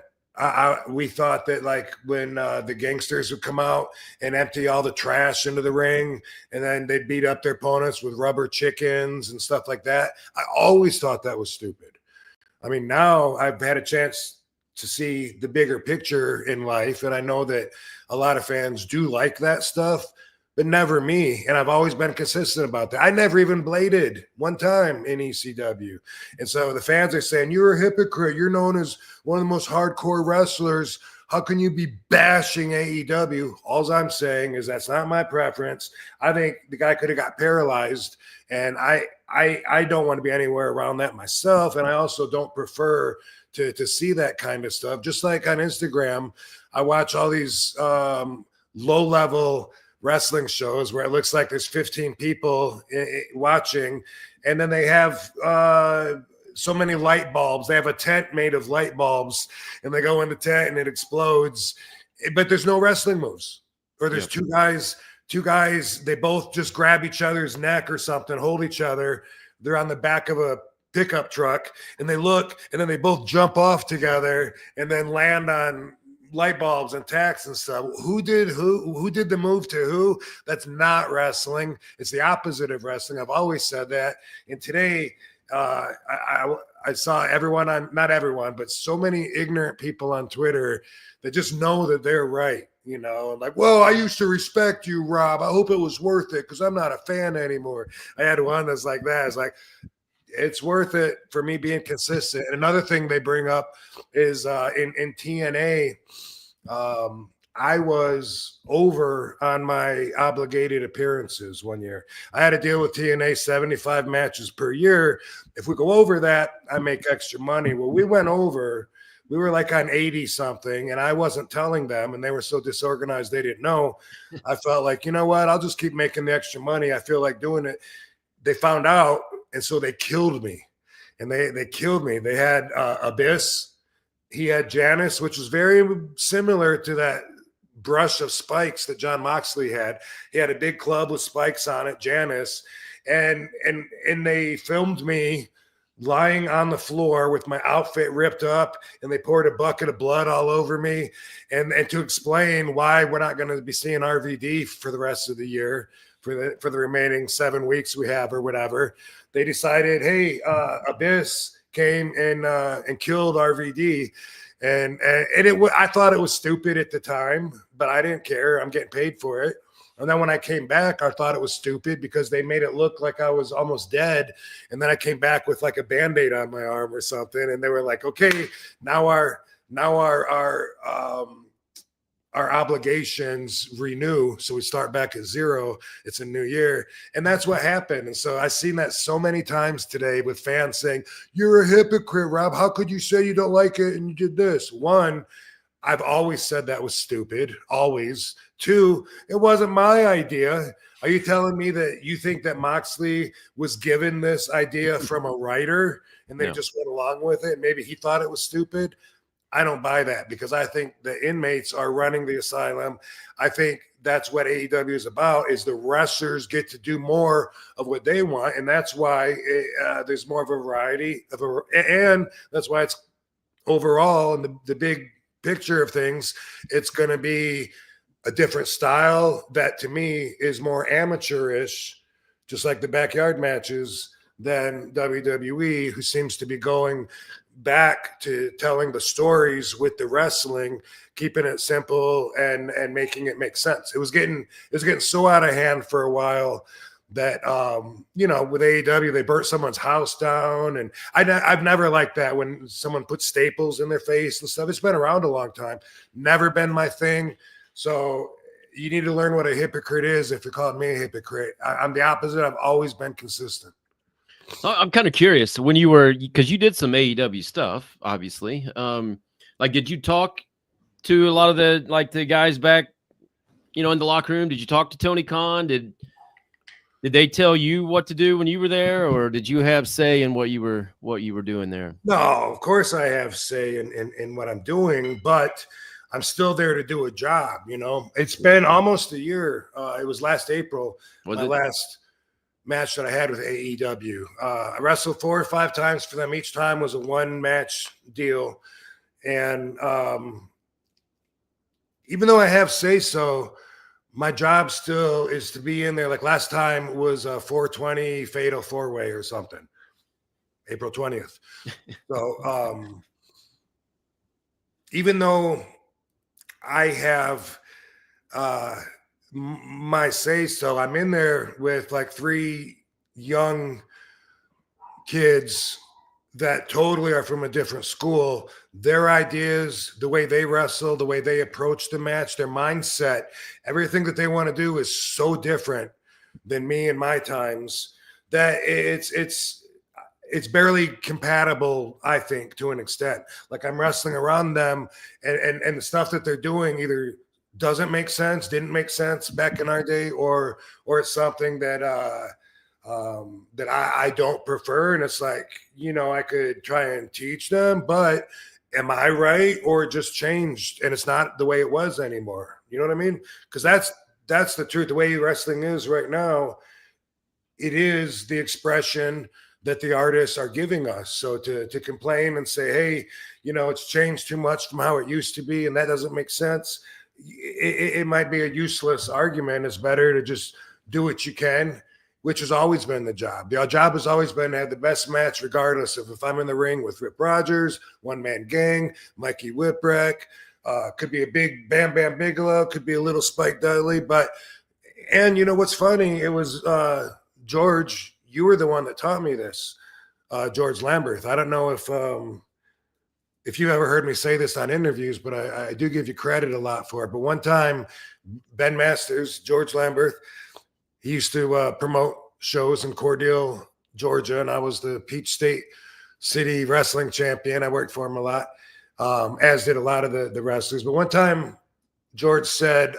we thought that, like, when the gangsters would come out and empty all the trash into the ring, and then they'd beat up their opponents with rubber chickens and stuff like that, I always thought that was stupid. I mean, now I've had a chance to see the bigger picture in life, and I know that a lot of fans do like that stuff, but never me. And I've always been consistent about that. I never even bladed one time in ECW. And so the fans are saying, "You're a hypocrite. You're known as one of the most hardcore wrestlers. How can you be bashing AEW?" All I'm saying is that's not my preference. I think the guy could have got paralyzed, and I don't want to be anywhere around that myself. And I also don't prefer to see that kind of stuff. Just like on Instagram, I watch all these low-level wrestling shows where it looks like there's 15 people watching, and then they have so many light bulbs. They have a tent made of light bulbs, and they go in the tent and it explodes, but there's no wrestling moves. Or there's two guys, they both just grab each other's neck or something, hold each other. They're on the back of a pickup truck, and they look, and then they both jump off together and then land on light bulbs and tacks and stuff. Who did the move to who? That's not wrestling. It's the opposite of wrestling. I've always said that. And today, I saw not everyone, but so many ignorant people on Twitter that just know that they're right. Like, "Well, I used to respect you, Rob. I hope it was worth it, because I'm not a fan anymore." I had one that's like that. It's like, it's worth it for me being consistent. And another thing they bring up is in TNA, I was over on my obligated appearances one year. I had to deal with TNA 75 matches per year. If we go over that, I make extra money. Well, we went over. We were like on 80 something, and I wasn't telling them, and they were so disorganized they didn't know. I felt like, you know what? I'll just keep making the extra money. I feel like doing it. They found out, and so they killed me. And they killed me. They had Abyss. He had Janice, which was very similar to that brush of spikes that John Moxley had. He had a big club with spikes on it, Janice. And they filmed me lying on the floor with my outfit ripped up, and they poured a bucket of blood all over me. And to explain why we're not going to be seeing RVD for the rest of the year, for the remaining 7 weeks we have or whatever, they decided, hey, Abyss came and killed RVD. And I thought it was stupid at the time, but I didn't care. I'm getting paid for it. And then when I came back, I thought it was stupid because they made it look like I was almost dead. And then I came back with like a Band-Aid on my arm or something. And they were like, okay, now our obligations renew. So we start back at zero. It's a new year. And that's what happened. And so I've seen that so many times today with fans saying, you're a hypocrite, Rob. How could you say you don't like it and you did this? One, I've always said that was stupid. Always. Two, it wasn't my idea. Are you telling me that you think that Moxley was given this idea from a writer and they just went along with it? Maybe he thought it was stupid. I don't buy that because I think the inmates are running the asylum. I think that's what AEW is about, is the wrestlers get to do more of what they want. And that's why there's more of a variety and that's why it's overall in the big picture of things, it's going to be a different style that to me is more amateurish, just like the backyard matches, than WWE, who seems to be going back to telling the stories with the wrestling, keeping it simple and making it make sense. It was getting so out of hand for a while that with AEW they burnt someone's house down, and I've never liked that when someone puts staples in their face and stuff. It's been around a long time, never been my thing. So you need to learn what a hypocrite is if you're calling me a hypocrite. I'm the opposite. I've always been consistent. I'm kind of curious when you were, because you did some AEW stuff, obviously. Like, did you talk to a lot of the guys back, in the locker room? Did you talk to Tony Khan? Did they tell you what to do when you were there, or did you have say in what you were doing there? No, of course I have say in what I'm doing, but I'm still there to do a job. It's been almost a year. It was last April. Last match that I had with AEW. I wrestled 4 or 5 times for them. Each time was a 1-match deal. And even though I have say so, my job still is to be in there. Like last time was a 420 fatal 4-way or something, April 20th. So even though I have my say so, I'm in there with like 3 young kids that totally are from a different school. Their ideas, the way they wrestle, the way they approach the match, their mindset, everything that they want to do is so different than me and my times that it's barely compatible, I think, to an extent. Like I'm wrestling around them and the stuff that they're doing either doesn't make sense, didn't make sense back in our day, or it's something that that I don't prefer. And it's like, I could try and teach them, but am I right or just changed and it's not the way it was anymore? You know what I mean? Because that's the truth. The way wrestling is right now, it is the expression that the artists are giving us. So to complain and say, hey, it's changed too much from how it used to be, and that doesn't make sense. It might be a useless argument. It's better to just do what you can, which has always been the job. The job has always been to have the best match, regardless of if I'm in the ring with Rip Rogers, One Man Gang, Mikey Whipwreck, could be a big Bam Bam Bigelow, could be a little Spike Dudley. And what's funny, it was George, you were the one that taught me this, George Lamberth. I don't know if you ever heard me say this on interviews, but I do give you credit a lot for it. But one time, Ben Masters, George Lamberth, he used to promote shows in Cordele, Georgia, and I was the Peach State City wrestling champion. I worked for him a lot, as did a lot of the wrestlers. But one time, George said,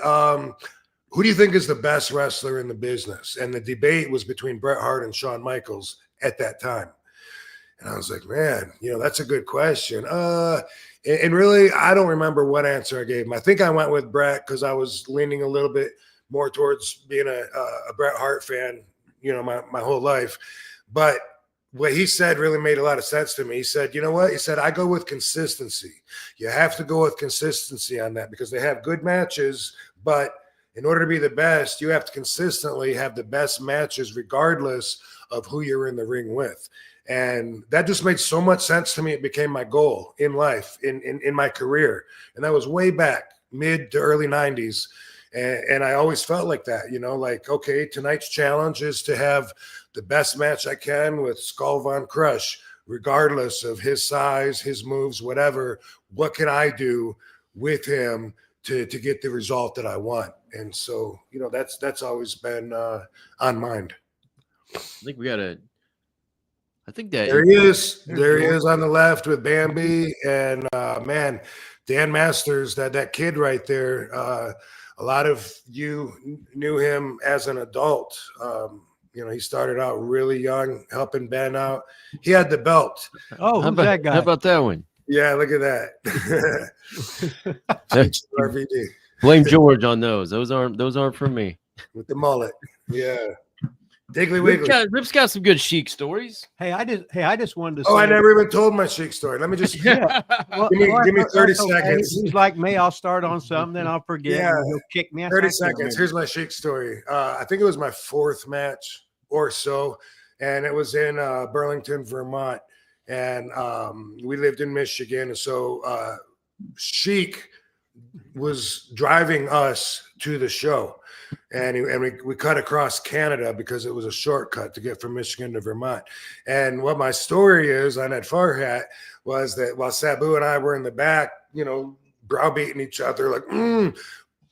who do you think is the best wrestler in the business? And the debate was between Bret Hart and Shawn Michaels at that time. And I was like, man, that's a good question. And really, I don't remember what answer I gave him. I think I went with Bret because I was leaning a little bit more towards being a Bret Hart fan, my whole life. But what he said really made a lot of sense to me. He said, you know what? He said, I go with consistency. You have to go with consistency on that because they have good matches, but in order to be the best, you have to consistently have the best matches regardless of who you're in the ring with. And that just made so much sense to me. It became my goal in life, in my career. And that was way back, mid to early 90s. And I always felt like that, you know, like, okay, tonight's challenge is to have the best match I can with Skull Von Crush, regardless of his size, his moves, whatever. What can I do with him to get the result that I want? And so, you know, that's always been on mind. I think we got to. I think that there he is. There he is on the left with Bambi, and man, Dan Masters, that kid right there. A lot of you knew him as an adult. You know, he started out really young, helping Ben out. He had the belt. Oh, who's that guy? How about that one? Yeah, look at that. RVD. Blame George on those. Those aren't for me. With the mullet. Yeah. Diggly Wiggly. Rip's got some good Sheik stories. Hey, I just wanted to say. Oh, I never even told my Sheik story. Let me just Well, give me 30 okay. seconds. He's like me. I'll start on something, then I'll forget. Yeah. And he'll kick me. 30 seconds. Here's my Sheik story. I think it was my 4th match or so, and it was in Burlington, Vermont, and we lived in Michigan. So Sheik was driving us to the show, and we cut across Canada because it was a shortcut to get from Michigan to Vermont. And what my story is on that far hat was that while Sabu and I were in the back, you know, browbeating each other, like,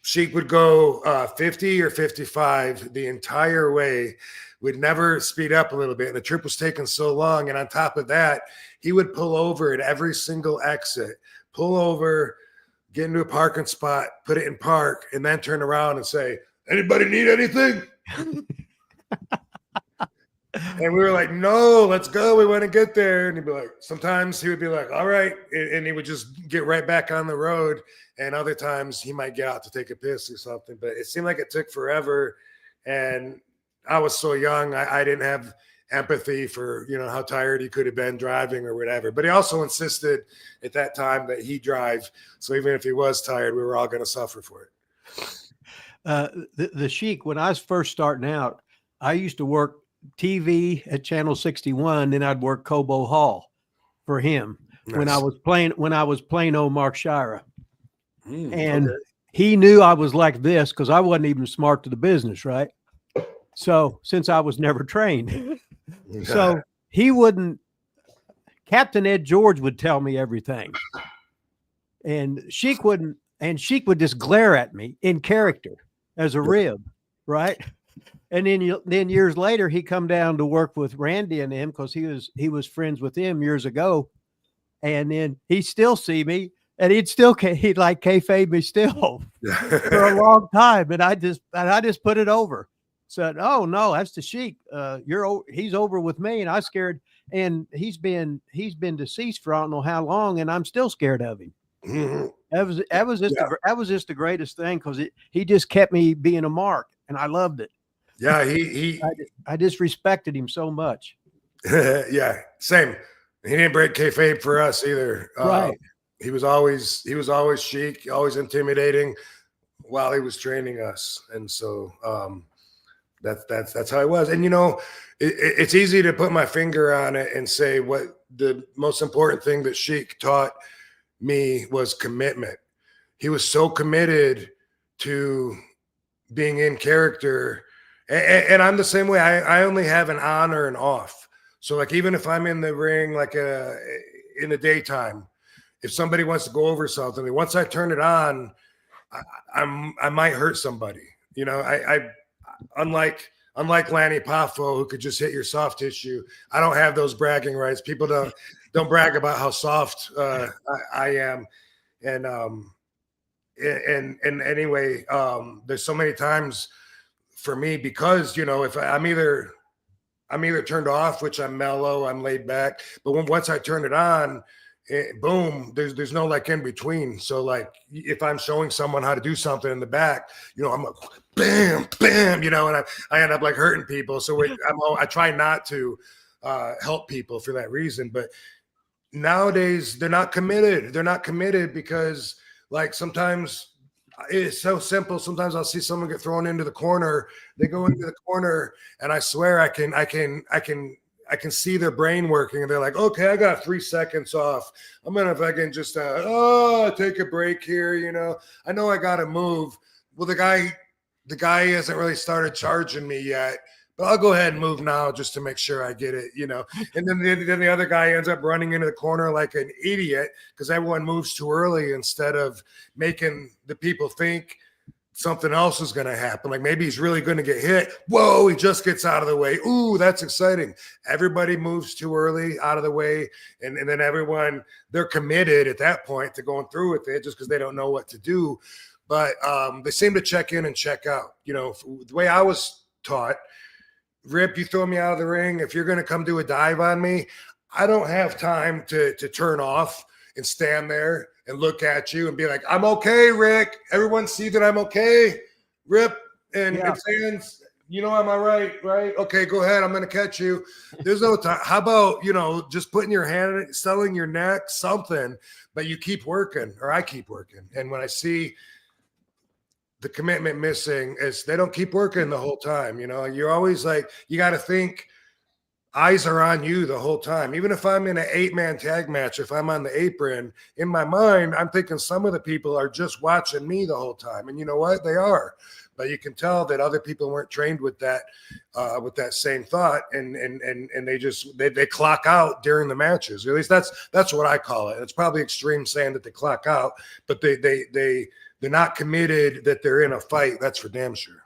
Sheik would go 50 or 55 the entire way. We'd never speed up a little bit. And the trip was taking so long. And on top of that, he would pull over at every single exit, pull over, get into a parking spot, put it in park, and then turn around and say, "Anybody need anything?" And we were like, "No, let's go. We want to get there." And he'd be like, sometimes he would be like, "All right." And he would just get right back on the road. And other times he might get out to take a piss or something. But it seemed like it took forever. And I was so young, I didn't have empathy for, you know, how tired he could have been driving or whatever. But he also insisted at that time that he drive. So even if he was tired, we were all going to suffer for it. The Sheik, when I was first starting out, I used to work TV at Channel 61, then I'd work Cobo Hall for him. Nice. when I was playing old Mark Shira. And okay. He knew I was like this because I wasn't even smart to the business, right? So since I was never trained. So he wouldn't, Captain Ed George would tell me everything. And Sheik wouldn't, and Sheik would just glare at me in character as a rib, right? And then years later, he come down to work with Randy and him because he was friends with him years ago. And then he'd still see me and he'd like kayfabe me still for a long time. And I just put it over. Said, "Oh no, that's the Sheik. He's over with me," and I scared. And he's been deceased for I don't know how long, and I'm still scared of him. Mm-hmm. That was just the greatest thing because he just kept me being a mark, and I loved it. Yeah, I just respected him so much. Yeah, same. He didn't break kayfabe for us either. Right. He was always Sheik, always intimidating while he was training us, and so. That's how it was. And, you know, it's easy to put my finger on it and say what the most important thing that Sheik taught me was commitment. He was so committed to being in character. And I'm the same way. I only have an on or an off. So like, even if I'm in the ring, like in the daytime, if somebody wants to go over something, once I turn it on, I might hurt somebody. You know, Unlike Lanny Poffo, who could just hit your soft tissue, I don't have those bragging rights. People don't brag about how soft I am, and anyway, there's so many times for me because, you know, if I'm either turned off, which I'm mellow, I'm laid back, but once I turn it on, boom, there's no like in between. So like if I'm showing someone how to do something in the back, you know, I'm like bam, bam, you know, and I end up like hurting people. So I try not to help people for that reason. But nowadays they're not committed. They're not committed because like sometimes it's so simple. Sometimes I'll see someone get thrown into the corner. They go into the corner and I swear I can see their brain working and they're like, okay, I got 3 seconds off. I'm going to fucking just take a break here. You know, I know I got to move. well, the guy hasn't really started charging me yet, but I'll go ahead and move now just to make sure I get it, you know. And then the other guy ends up running into the corner like an idiot because everyone moves too early instead of making the people think something else is going to happen. Like maybe he's really going to get hit. Whoa, he just gets out of the way. Ooh, that's exciting. Everybody moves too early out of the way. And then everyone, they're committed at that point to going through with it just because they don't know what to do. But they seem to check in and check out. You know, the way I was taught, Rip, you throw me out of the ring. If you're going to come do a dive on me, I don't have time to turn off and stand there and look at you and be like, I'm okay, Rick. Everyone see that I'm okay. Rip and fans, you know, am I right? Right? Okay, go ahead. I'm going to catch you. There's no time. How about, you know, just putting your hand in it, selling your neck, something, but you keep working, or I keep working. And when I see the commitment missing, is they don't keep working the whole time. You know, you're always like, you got to think eyes are on you the whole time. Even if I'm in an 8-man tag match, if I'm on the apron, in my mind, I'm thinking some of the people are just watching me the whole time. And you know what? They are. But you can tell that other people weren't trained with that same thought, and they clock out during the matches. Or at least that's what I call it. It's probably extreme saying that they clock out, but they're not committed that they're in a fight. That's for damn sure.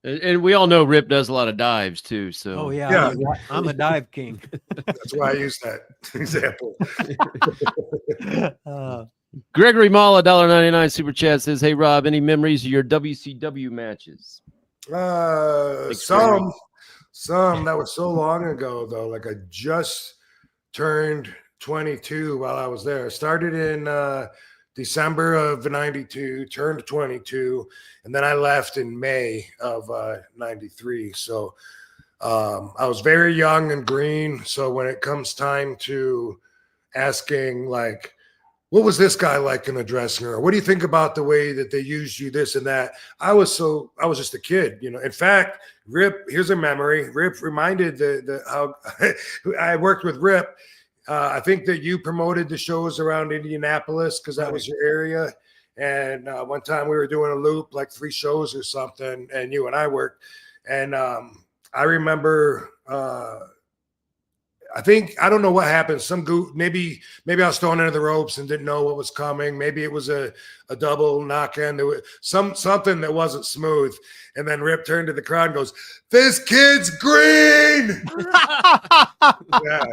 And we all know Rip does a lot of dives too. So oh yeah. I'm a dive king. That's why I use that example. Gregory Mala, $1.99 super chat says, "Hey Rob, any memories of your WCW matches?" Some that was so long ago though. Like I just turned 22 while I was there. I started in December of 92, turned 22, and then I left in May of 93. So I was very young and green. So when it comes time to asking, like, what was this guy like in the dressing room? What do you think about the way that they used you, this and that? I was just a kid, you know. In fact, Rip, here's a memory. Rip reminded how I worked with Rip. I think that you promoted the shows around Indianapolis because that was your area. And one time we were doing a loop, like 3 shows or something, and you and I worked. And I remember, I don't know what happened. Maybe I was thrown into the ropes and didn't know what was coming. Maybe it was a double knock-in. There was something that wasn't smooth. And then Rip turned to the crowd and goes, "This kid's green." Yeah.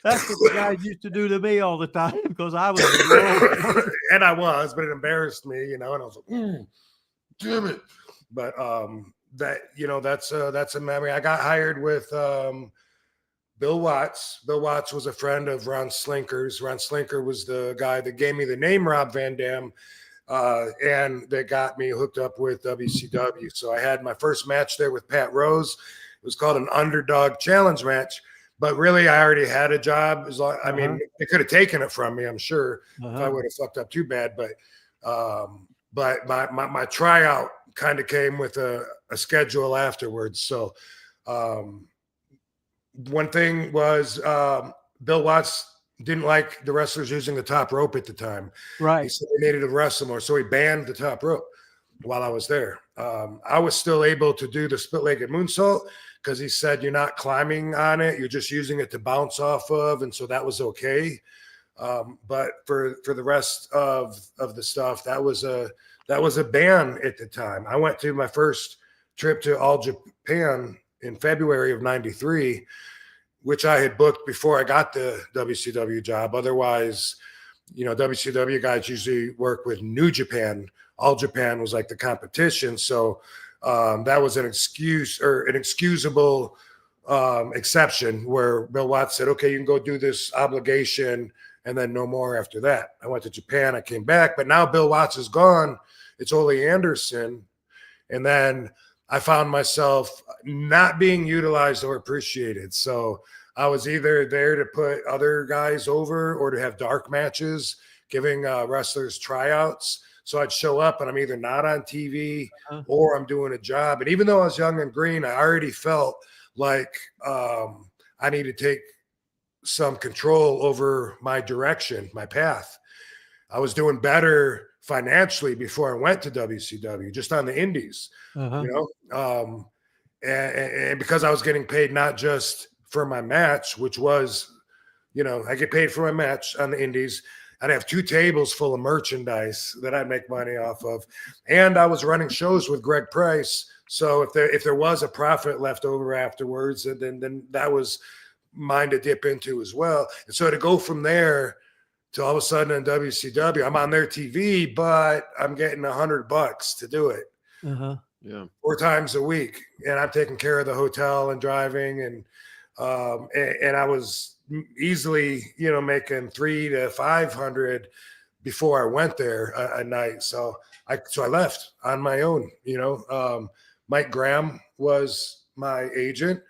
That's what the guys used to do to me all the time because I was and I was, but it embarrassed me, you know, and I was like, damn it. But that's a memory. I got hired with Bill Watts. Bill Watts was a friend of Ron Slinker's. Ron Slinker was the guy that gave me the name Rob Van Dam, and that got me hooked up with WCW. So I had my first match there with Pat Rose. It was called an Underdog Challenge match. But really, I already had a job. I mean, they could have taken it from me, I'm sure, if I would have fucked up too bad. But my tryout kind of came with a schedule afterwards. So one thing was Bill Watts didn't like the wrestlers using the top rope at the time. Right. He said they needed to wrestle more, so he banned the top rope while I was there. I was still able to do the split-legged moonsault because he said you're not climbing on it, you're just using it to bounce off of, and so that was okay. But for the rest of the stuff, that was a ban at the time. I went to my first trip to All Japan in February of 93, which I had booked before I got the WCW job. Otherwise, you know, WCW guys usually work with New Japan. All Japan was like the competition. So that was an excuse or an excusable exception where Bill Watts said, okay, you can go do this obligation and then no more after that. I went to Japan, I came back, but now Bill Watts is gone. It's Ole Anderson. And then I found myself not being utilized or appreciated. So I was either there to put other guys over or to have dark matches, giving wrestlers tryouts. So I'd show up and I'm either not on TV or I'm doing a job. And even though I was young and green, I already felt like I need to take some control over my direction, my path. I was doing better financially before I went to WCW, just on the indies, you know, and because I was getting paid not just for my match, which was, you know, I get paid for my match on the indies. I'd have 2 tables full of merchandise that I'd make money off of, and I was running shows with Greg Price. So if there was a profit left over afterwards, then that was mine to dip into as well. And so to go from there to all of a sudden in WCW, I'm on their TV, but I'm getting $100 to do it. Yeah, 4 times a week, and I'm taking care of the hotel and driving, and I was easily, you know, making $300 to $500 before I went there a night. So I left on my own. You know, Mike Graham was my agent,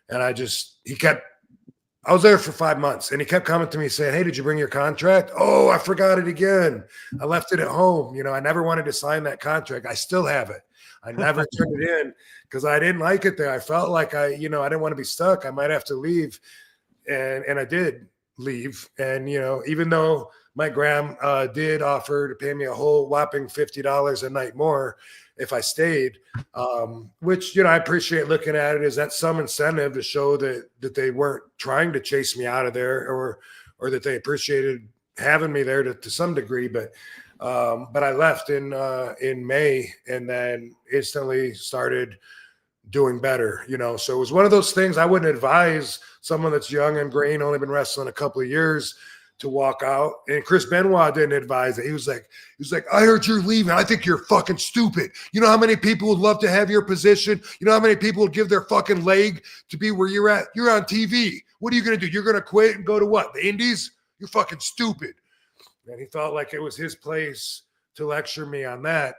and I was there for 5 months, and he kept coming to me saying, "Hey, did you bring your contract?" "Oh, I forgot it again. I left it at home." You know, I never wanted to sign that contract. I still have it. I never turned it in because I didn't like it there. I felt like I didn't want to be stuck. I might have to leave. And I did leave. And, you know, even though Mike Graham did offer to pay me a whole whopping $50 a night more if I stayed, which, you know, I appreciate looking at it as that's some incentive to show that they weren't trying to chase me out of there or that they appreciated having me there to some degree. But I left in May and then instantly started doing better, you know. So it was one of those things I wouldn't advise someone that's young and green, only been wrestling a couple of years, to walk out. And Chris Benoit didn't advise it. He was like, "I heard you're leaving. I think you're fucking stupid. You know how many people would love to have your position? You know how many people would give their fucking leg to be where you're at? You're on TV. What are you going to do? You're going to quit and go to what? The indies? You're fucking stupid." And he felt like it was his place to lecture me on that.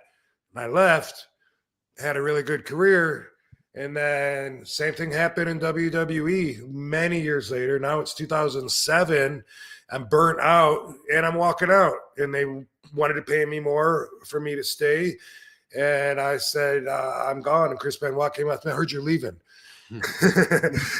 And I left, had a really good career. And then same thing happened in WWE many years later. Now it's 2007. I'm burnt out and I'm walking out. And they wanted to pay me more for me to stay. And I said, I'm gone. And Chris Benoit came up to me, "I heard you're leaving."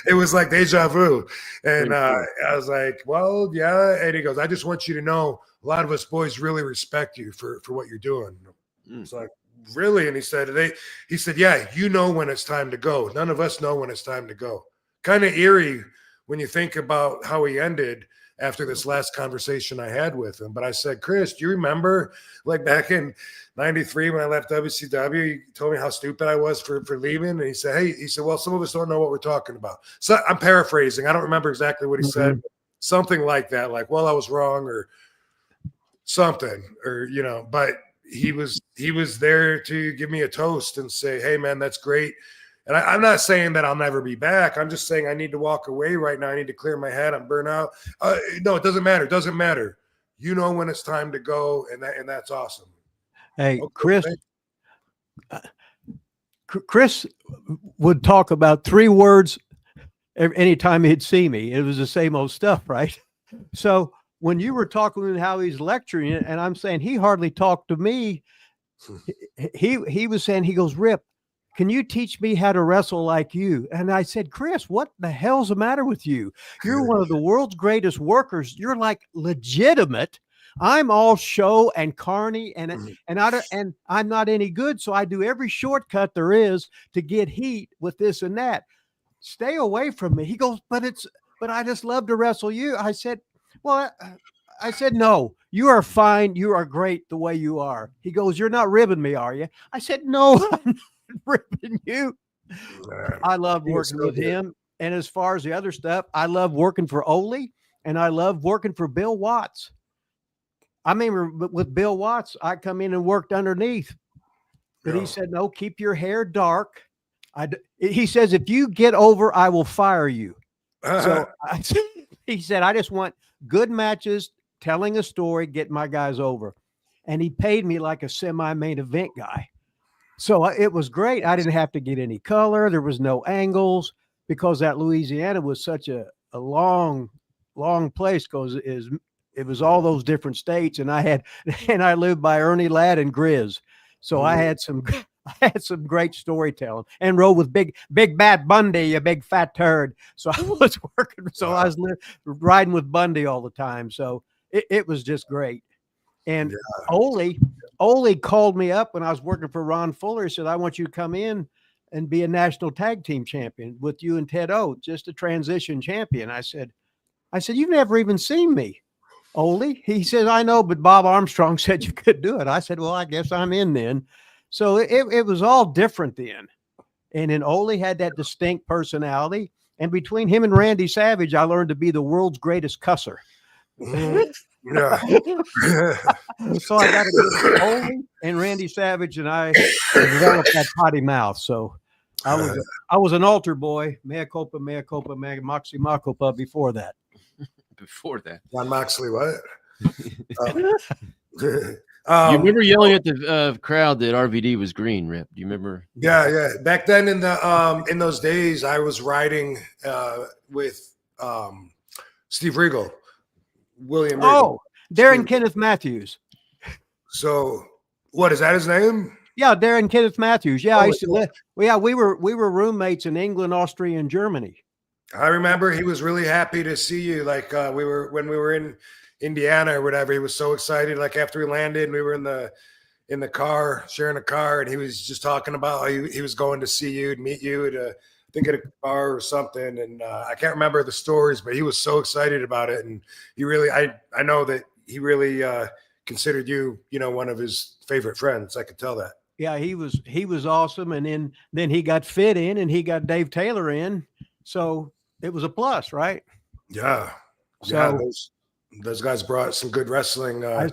It was like deja vu. And I was like, "Well, yeah." And he goes, "I just want you to know a lot of us boys really respect you for what you're doing." It's like, "Really?" And he said, "Yeah, you know when it's time to go. None of us know when it's time to go." Kind of eerie when you think about how he ended after this last conversation I had with him. But I said, "Chris, do you remember like back in 93 when I left WCW, you told me how stupid I was for leaving?" And he said, "Well, some of us don't know what we're talking about." So I'm paraphrasing. I don't remember exactly what he said. Something like that, like, "Well, I was wrong," or something, or, you know, but he was there to give me a toast and say, "Hey man, that's great." And I'm not saying that I'll never be back. I'm just saying I need to walk away right now. I need to clear my head. I'm burnt out. No, it doesn't matter. It doesn't matter. You know when it's time to go, and that's awesome. Hey, Okay. Chris would talk about 3 words anytime he'd see me. It was the same old stuff, right? So when you were talking about how he's lecturing, and I'm saying he hardly talked to me, he was saying, he goes, "Rip, can you teach me how to wrestle like you?" And I said, "Chris, what the hell's the matter with you? You're one of the world's greatest workers. You're like legitimate. I'm all show and carny, and I'm not any good. So I do every shortcut there is to get heat with this and that. Stay away from me." He goes, but I just love to wrestle you." I said, "Well," I said, "No, you are fine. You are great the way you are." He goes, "You're not ribbing me, are you?" I said, "No, I'm not ribbing you." I love working with him. And as far as the other stuff, I love working for Ole, and I love working for Bill Watts. I mean, with Bill Watts, I come in and worked underneath, but he said, "No, keep your hair dark." He says, "If you get over, I will fire you." So he said, "I just want good matches, telling a story, getting my guys over." And he paid me like a semi-main event guy. So it was great. I didn't have to get any color. There was no angles because that Louisiana was such a long place because it was all those different states. And I lived by Ernie Ladd and Grizz. So I had some great storytelling and rode with big bad Bundy, you big fat turd. So I was working. So I was riding with Bundy all the time. So it was just great. And Ole called me up when I was working for Ron Fuller. He said, I want you to come in and be a national tag team champion with you and Ted Oates, just a transition champion. I said, you've never even seen me, Ole. He says, I know, but Bob Armstrong said you could do it. I said, well, I guess I'm in then. So it was all different then. And then Ole had that distinct personality. And between him and Randy Savage, I learned to be the world's greatest cusser. Yeah. So I got to get Ole and Randy Savage, and I developed that potty mouth. So I was an altar boy, mea culpa, moxie maculpa before that. Before that, John Moxley, what? You remember yelling at the crowd that RVD was green, Rip? Do you remember? Yeah. Back then, in those days, I was riding with Steve Regal, William Regal. Oh, Darren Kenneth Matthews. So, what is that? His name? Yeah, Darren Kenneth Matthews. Yeah, I used to live. Yeah, we were roommates in England, Austria, and Germany. I remember he was really happy to see you. Like when we were in Indiana or whatever, he was so excited. Like after we landed, and we were in the car, sharing a car, and he was just talking about how he was going to see you and meet you at I think at a bar or something. And I can't remember the stories, but he was so excited about it. And he really, I know that he really considered you, one of his favorite friends. I could tell that. Yeah, he was awesome. And then he got Fit in, and he got Dave Taylor in. So it was a plus, right? Yeah. So yeah, those guys brought some good wrestling. I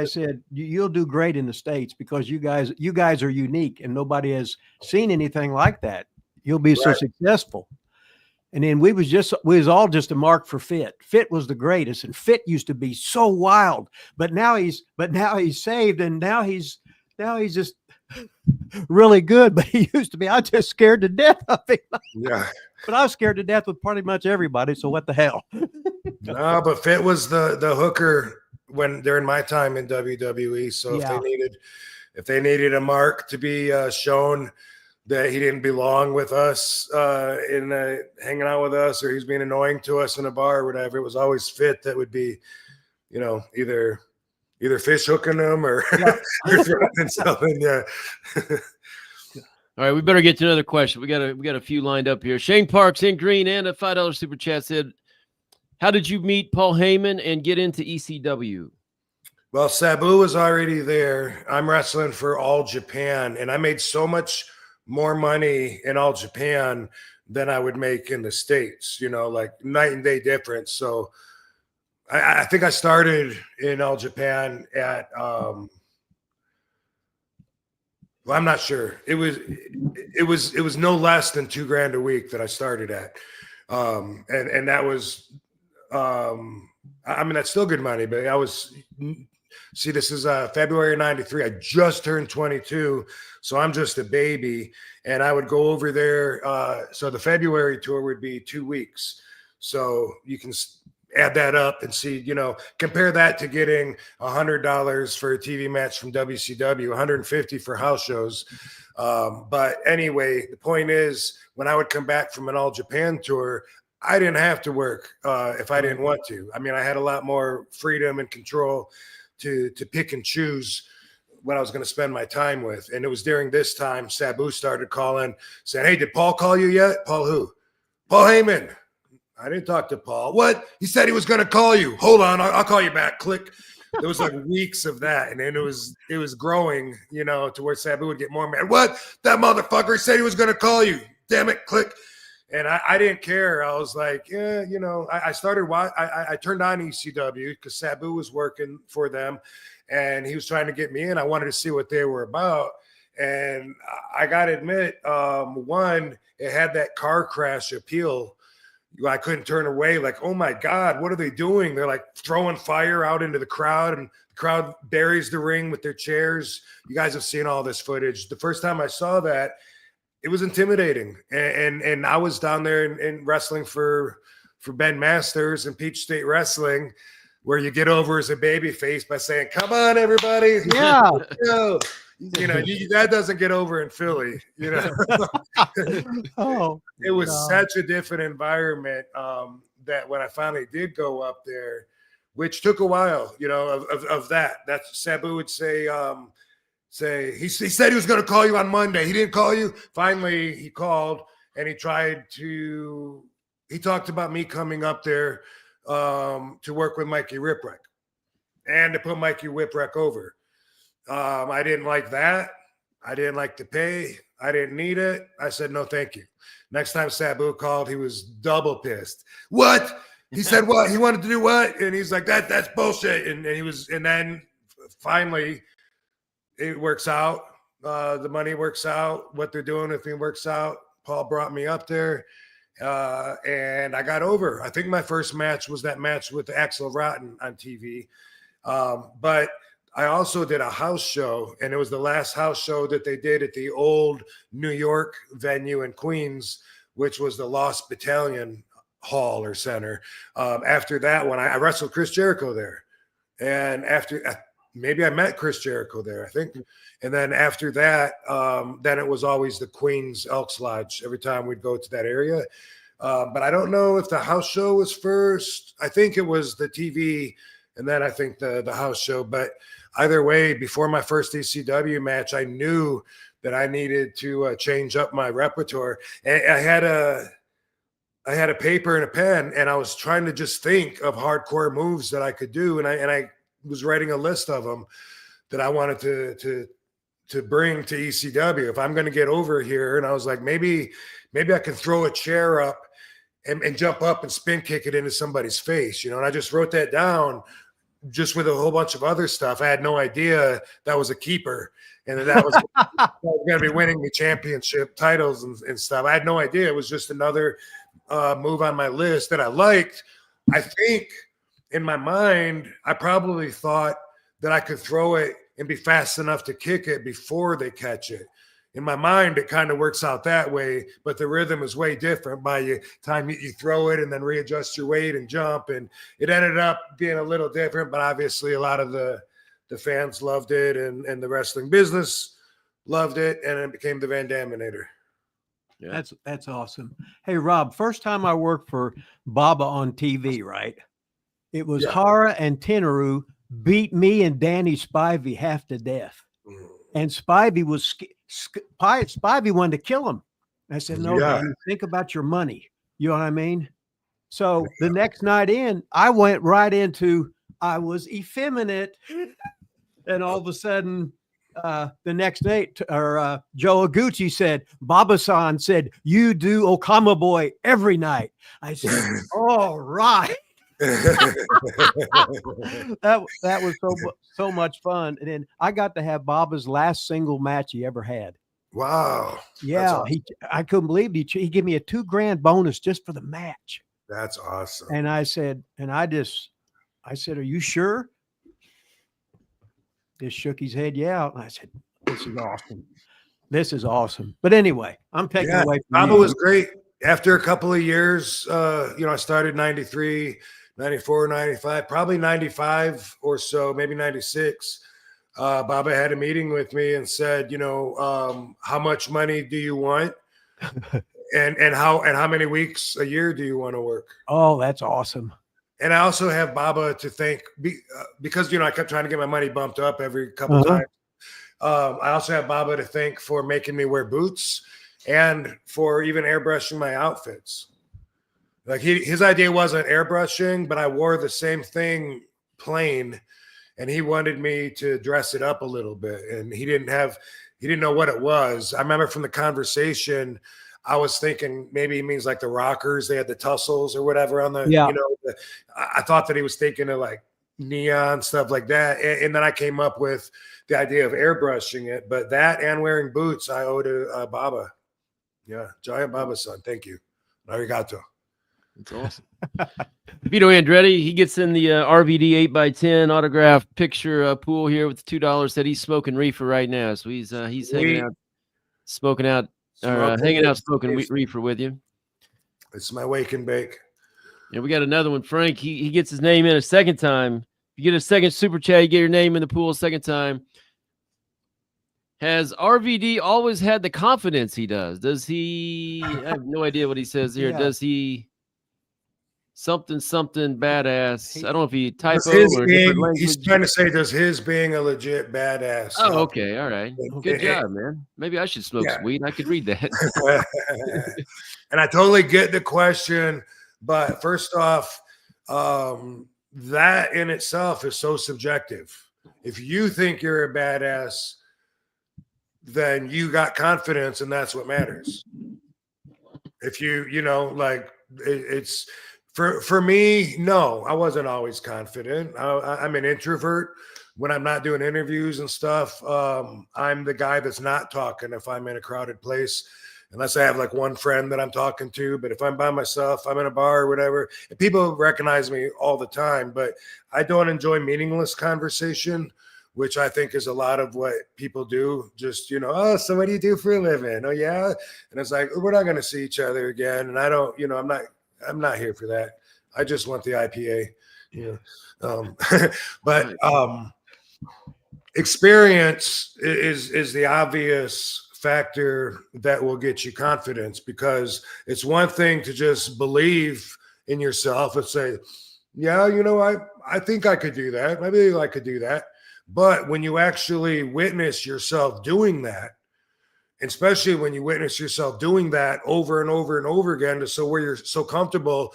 said, you'll do great in the States because you guys are unique and nobody has seen anything like that. You'll be so successful. And then we was all just a mark for Fit. Fit was the greatest, and Fit used to be so wild. But now he's saved, and now he's just really good. But he used to be. I just scared to death of him. Yeah. But I was scared to death with pretty much everybody. So what the hell? No, but Fit was the hooker when during my time in WWE. So if they needed a mark to be shown that he didn't belong with us hanging out with us, or he's being annoying to us in a bar or whatever, it was always Fit that would be, either fish hooking them or throwing something. Yeah. All right, we better get to another question. We got a few lined up here. Shane Parks in green and a $5 super chat said, how did you meet Paul Heyman and get into ECW? Well, Sabu was already there. I'm wrestling for All Japan, and I made so much more money in All Japan than I would make in the States, like night and day difference. So I think I started in All Japan at well, I'm not sure. It was no less than $2,000 a week that I started at. And that was that's still good money, but this is February of 93. I just turned 22, so I'm just a baby. And I would go over there. So the February tour would be 2 weeks. So you can add that up and see, compare that to getting $100 for a TV match from WCW, $150 for house shows. But anyway, the point is, when I would come back from an All Japan tour, I didn't have to work if I didn't want to. I mean, I had a lot more freedom and control to pick and choose what I was going to spend my time with. And it was during this time Sabu started calling, saying, hey, did Paul call you yet? Paul who? Paul Heyman. I didn't talk to Paul. What? He said he was going to call you. Hold on, I'll call you back. Click. There was like weeks of that, and then it was growing, to where Sabu would get more mad. What? That motherfucker said he was going to call you. Damn it! Click. And I didn't care. I was like, yeah, I started. I turned on ECW because Sabu was working for them, and he was trying to get me in. I wanted to see what they were about, and I got to admit, one, it had that car crash appeal. I couldn't turn away. Like, oh my God, what are they doing? They're like throwing fire out into the crowd, and the crowd buries the ring with their chairs. You guys have seen all this footage. The first time I saw that, it was intimidating. And I was down there in wrestling for Ben Masters and Peach State Wrestling, where you get over as a baby face by saying, come on, everybody. Yeah. That doesn't get over in Philly, Oh, it was such a different environment that when I finally did go up there, which took a while, you know, of that. That's Sabu would say, he said he was going to call you on Monday. He didn't call you. Finally, he called and he talked about me coming up there to work with Mikey Whipwreck and to put Mikey Whipwreck over. I didn't like that. I didn't like the pay. I didn't need it. I said, no, thank you. Next time Sabu called, he was double pissed. What? He said, what? He wanted to do what? And he's like, that's bullshit. And then finally it works out. The money works out. What they're doing, if it works out. Paul brought me up there. And I got over. I think my first match was that match with Axel Rotten on TV. But I also did a house show, and it was the last house show that they did at the old New York venue in Queens, which was the Lost Battalion Hall or Center. After that one, I wrestled Chris Jericho there. And after maybe I met Chris Jericho there, I think. And then after that, then it was always the Queens Elks Lodge every time we'd go to that area. But I don't know if the house show was first. I think it was the TV, and then I think the house show. But either way, before my first ECW match, I knew that I needed to change up my repertoire. And I had a paper and a pen, and I was trying to just think of hardcore moves that I could do. And I was writing a list of them that I wanted to bring to ECW if I'm going to get over here. And I was like, maybe I can throw a chair up and jump up and spin kick it into somebody's face, you know. And I just wrote that down just with a whole bunch of other stuff. I had no idea that was a keeper and that was going to be winning the championship titles and stuff. I had no idea. It was just another move on my list that I liked. I think in my mind, I probably thought that I could throw it and be fast enough to kick it before they catch it. In my mind, it kind of works out that way, but the rhythm is way different by the time you throw it and then readjust your weight and jump. And it ended up being a little different, but obviously a lot of the fans loved it and the wrestling business loved it, and it became the Van Daminator. Yeah. That's awesome. Hey, Rob, first time I worked for Baba on TV, right? It was Hara and Tenaru beat me and Danny Spivey half to death. And Spivey Spivey wanted to kill him. I said, no, Danny, think about your money. You know what I mean? So the next night in, I went right into, I was effeminate. And all of a sudden, the next day, Joe Iguchi said, Baba-san said, you do Okama Boy every night. I said, all right. that was so much fun. And then I got to have Baba's last single match he ever had. Wow. Yeah. Awesome. I couldn't believe he gave me a $2,000 bonus just for the match. That's awesome. And I said, are you sure? Just shook his head. Yeah. And I said, this is awesome. This is awesome. But anyway, I'm taking away from Baba was great. After a couple of years, I started 93, 94, 95, probably 95 or so, maybe 96. Baba had a meeting with me and said, how much money do you want? and how many weeks a year do you want to work? Oh, that's awesome. And I also have Baba to thank because, I kept trying to get my money bumped up every couple times. I also have Baba to thank for making me wear boots and for even airbrushing my outfits. Like his idea wasn't airbrushing, but I wore the same thing plain, and he wanted me to dress it up a little bit. And he didn't know what it was. I remember from the conversation, I was thinking maybe he means like the rockers. They had the tussles or whatever on the, I thought that he was thinking of like neon stuff like that. And then I came up with the idea of airbrushing it, but that and wearing boots, I owe to Baba. Yeah. Giant Baba-san. Thank you. Arigato. That's awesome. Vito Andretti, he gets in the RVD 8x10 autograph picture pool here with the $2. Said he's smoking reefer right now. So he's hanging out, smoking reefer with you. It's my wake and bake. And we got another one. Frank, he gets his name in a second time. You get a second super chat, you get your name in the pool a second time. Has RVD always had the confidence he does? Does he? I have no idea what he says here. Yeah. Does he? something badass. I don't know if he typo His or a different being, he's language. trying to say, does his being a legit badass? Oh, help? okay. All right. Good job, man. Maybe I should smoke some weed. I could read that. And I totally get the question, but first off, that in itself is so subjective. If you think you're a badass, then you got confidence, and that's what matters. If you know, like it's for me, no, I wasn't always confident. I'm an introvert. When I'm not doing interviews and stuff, I'm the guy that's not talking if I'm in a crowded place, unless I have like one friend that I'm talking to. But if I'm by myself, I'm in a bar or whatever, and people recognize me all the time, but I don't enjoy meaningless conversation, which I think is a lot of what people do. Just, oh, so what do you do for a living? Oh, yeah. And it's like, we're not going to see each other again. And I don't, I'm not here for that. I just want the IPA, but experience is the obvious factor that will get you confidence, because it's one thing to just believe in yourself and say, yeah, I think I could do that. Maybe I could do that. But when you actually witness yourself doing that, especially when you witness yourself doing that over and over and over again, to so where you're so comfortable,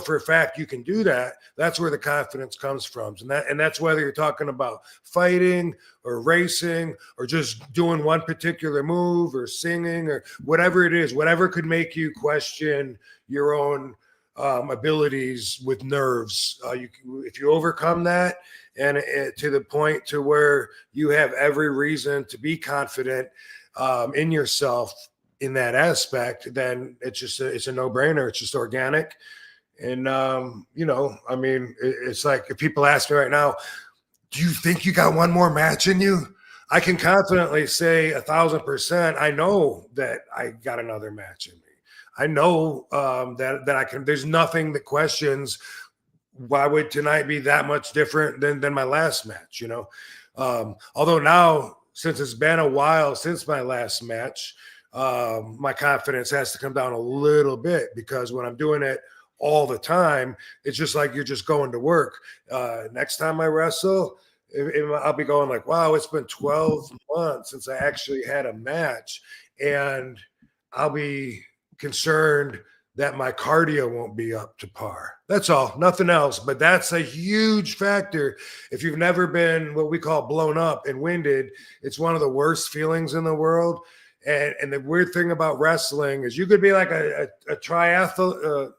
for a fact you can do that, that's where the confidence comes from. And that's whether you're talking about fighting or racing or just doing one particular move or singing or whatever it is, whatever could make you question your own abilities with nerves. If you overcome that, and to the point to where you have every reason to be confident in yourself in that aspect, then it's a no-brainer. It's just organic. And it's like, if people ask me right now, do you think you got one more match in you? I can confidently say 1,000%. I know that I got another match in me. I know that I can. There's nothing that questions why would tonight be that much different than my last match. Although now, since it's been a while since my last match, my confidence has to come down a little bit, because when I'm doing it all the time, it's just like you're just going to work. Next time I wrestle, I'll be going like, wow, it's been 12 months since I actually had a match, and I'll be concerned that my cardio won't be up to par. That's all, nothing else. But that's a huge factor. If you've never been what we call blown up and winded, it's one of the worst feelings in the world. And the weird thing about wrestling is you could be like a triathlon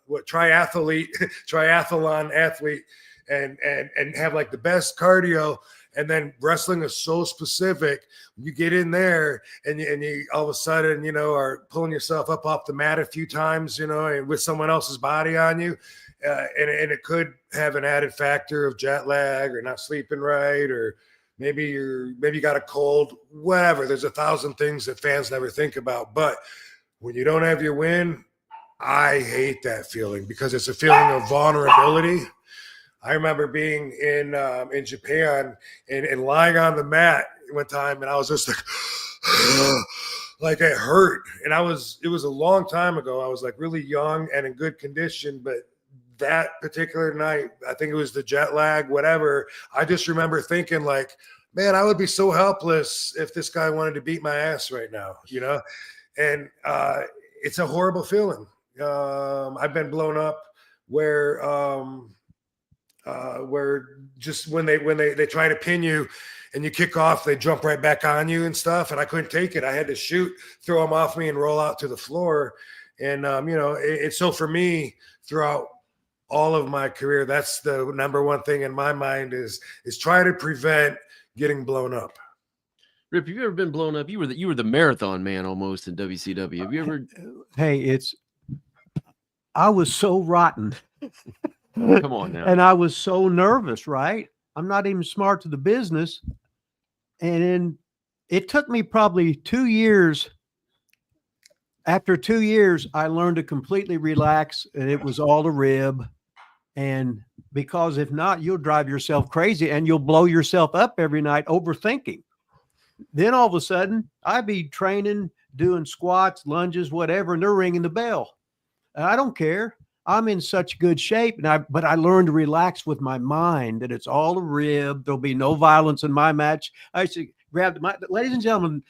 athlete and have like the best cardio. And then wrestling is so specific. You get in there and you all of a sudden, are pulling yourself up off the mat a few times, and with someone else's body on you. And it could have an added factor of jet lag or not sleeping right, or maybe you got a cold, whatever. There's 1,000 things that fans never think about. But when you don't have your win, I hate that feeling, because it's a feeling of vulnerability. I remember being in Japan and lying on the mat one time, and I was just like, like it hurt. And it was a long time ago. I was like really young and in good condition, but that particular night, I think it was the jet lag, whatever. I just remember thinking like, man, I would be so helpless if this guy wanted to beat my ass right now, And it's a horrible feeling. I've been blown up where just when they try to pin you and you kick off, they jump right back on you and stuff. And I couldn't take it. I had to throw them off me and roll out to the floor. And, it's so for me throughout all of my career, that's the number one thing in my mind is try to prevent getting blown up. Rip, have you ever been blown up? You were the marathon man almost in WCW. Have you ever? Hey, I was so rotten. Come on now. And I was so nervous, right? I'm not even smart to the business. And then it took me probably 2 years. After 2 years, I learned to completely relax, and it was all a rib. And because if not, you'll drive yourself crazy and you'll blow yourself up every night overthinking. Then all of a sudden, I'd be training, doing squats, lunges, whatever, and they're ringing the bell. And I don't care. I'm in such good shape. But I learned to relax with my mind that it's all a rib. There'll be no violence in my match. I used to grab ladies and gentlemen,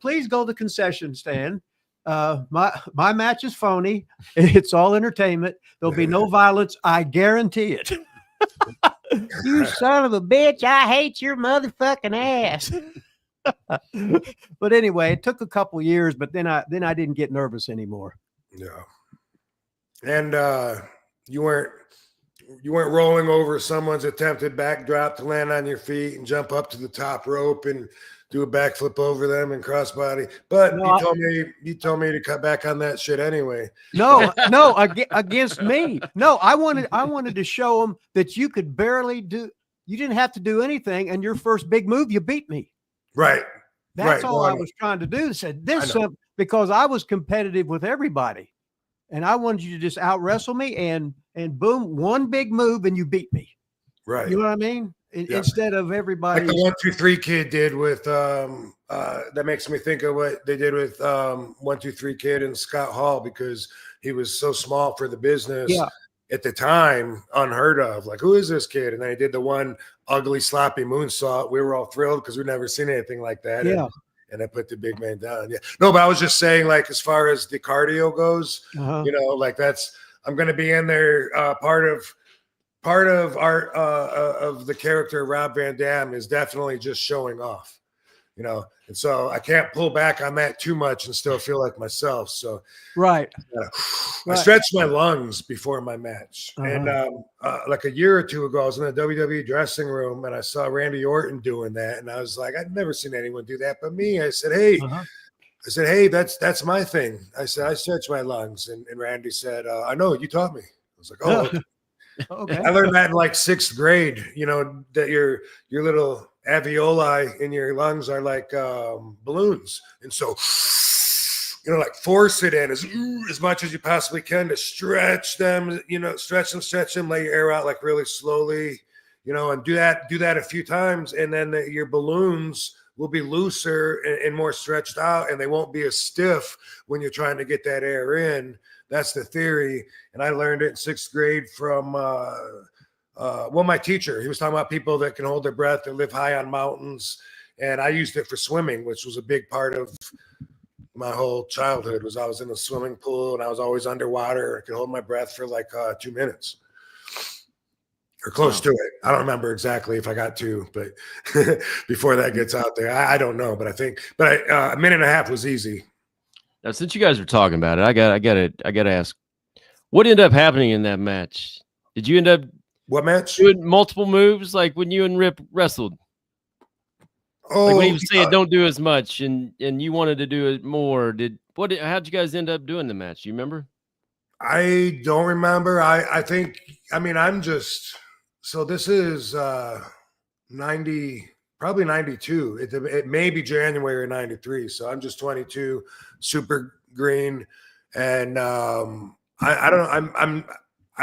please go to the concession stand. My match is phony. It's all entertainment. There'll be no violence. I guarantee it. You son of a bitch. I hate your motherfucking ass. But anyway, it took a couple years, but then I didn't get nervous anymore. Yeah. And you weren't rolling over someone's attempted backdrop to land on your feet and jump up to the top rope and do a backflip over them and crossbody. But no, you told me to cut back on that shit anyway. No, against me. No, I wanted to show them that you could barely do. You didn't have to do anything, and your first big move, you beat me. Right. That's all I was trying to do. Said this because I was competitive with everybody, and I wanted you to just out wrestle me, and boom, one big move, and you beat me. Right. You know what I mean? Instead of everybody, like the 1 2 3 Kid did with that makes me think of what they did with 1 2 3 Kid and Scott Hall, because he was so small for the business at the time, unheard of. Like, who is this kid? And then he did the one ugly sloppy moonsault. We were all thrilled because we'd never seen anything like that. And I put the big man down. Yeah, no, but I was just saying, like, as far as the cardio goes, you know, like I'm going to be in there. Part of art of the character Rob Van Dam is definitely just showing off, you know, and so I can't pull back on that too much and still feel like myself. So right. I stretched my lungs before my match, and like a year or two ago, I was in the WWE dressing room and I saw Randy Orton doing that, and I was like, I've never seen anyone do that but me. I said, hey, that's my thing. I said, I stretch my lungs, and Randy said, I know, you taught me. I was like, oh, okay. Okay. I learned that in like 6th grade, you know, that your little alveoli in your lungs are like balloons. And so, you know, like force it in as much as you possibly can to stretch them, you know, stretch them, let your air out like really slowly, you know, and do that a few times. And then your balloons will be looser and more stretched out, and they won't be as stiff when you're trying to get that air in. That's the theory. And I learned it in 6th grade from, my teacher. He was talking about people that can hold their breath and live high on mountains. And I used it for swimming, which was a big part of my whole childhood. Was I was in a swimming pool and I was always underwater. I could hold my breath for like 2 minutes or close to it. I don't remember exactly if I got 2, but before that gets out there, I don't know. But I think, a minute and a half was easy. Now, since you guys were talking about it, I gotta ask, what ended up happening in that match? Did you end up what match doing multiple moves like when you and Rip wrestled? Oh, like when he was saying don't do as much, and you wanted to do it more. How'd you guys end up doing the match? You remember? I don't remember. I think. I mean, I'm just. So this is 90. Probably 92. It may be January 93. So I'm just 22, super green. And I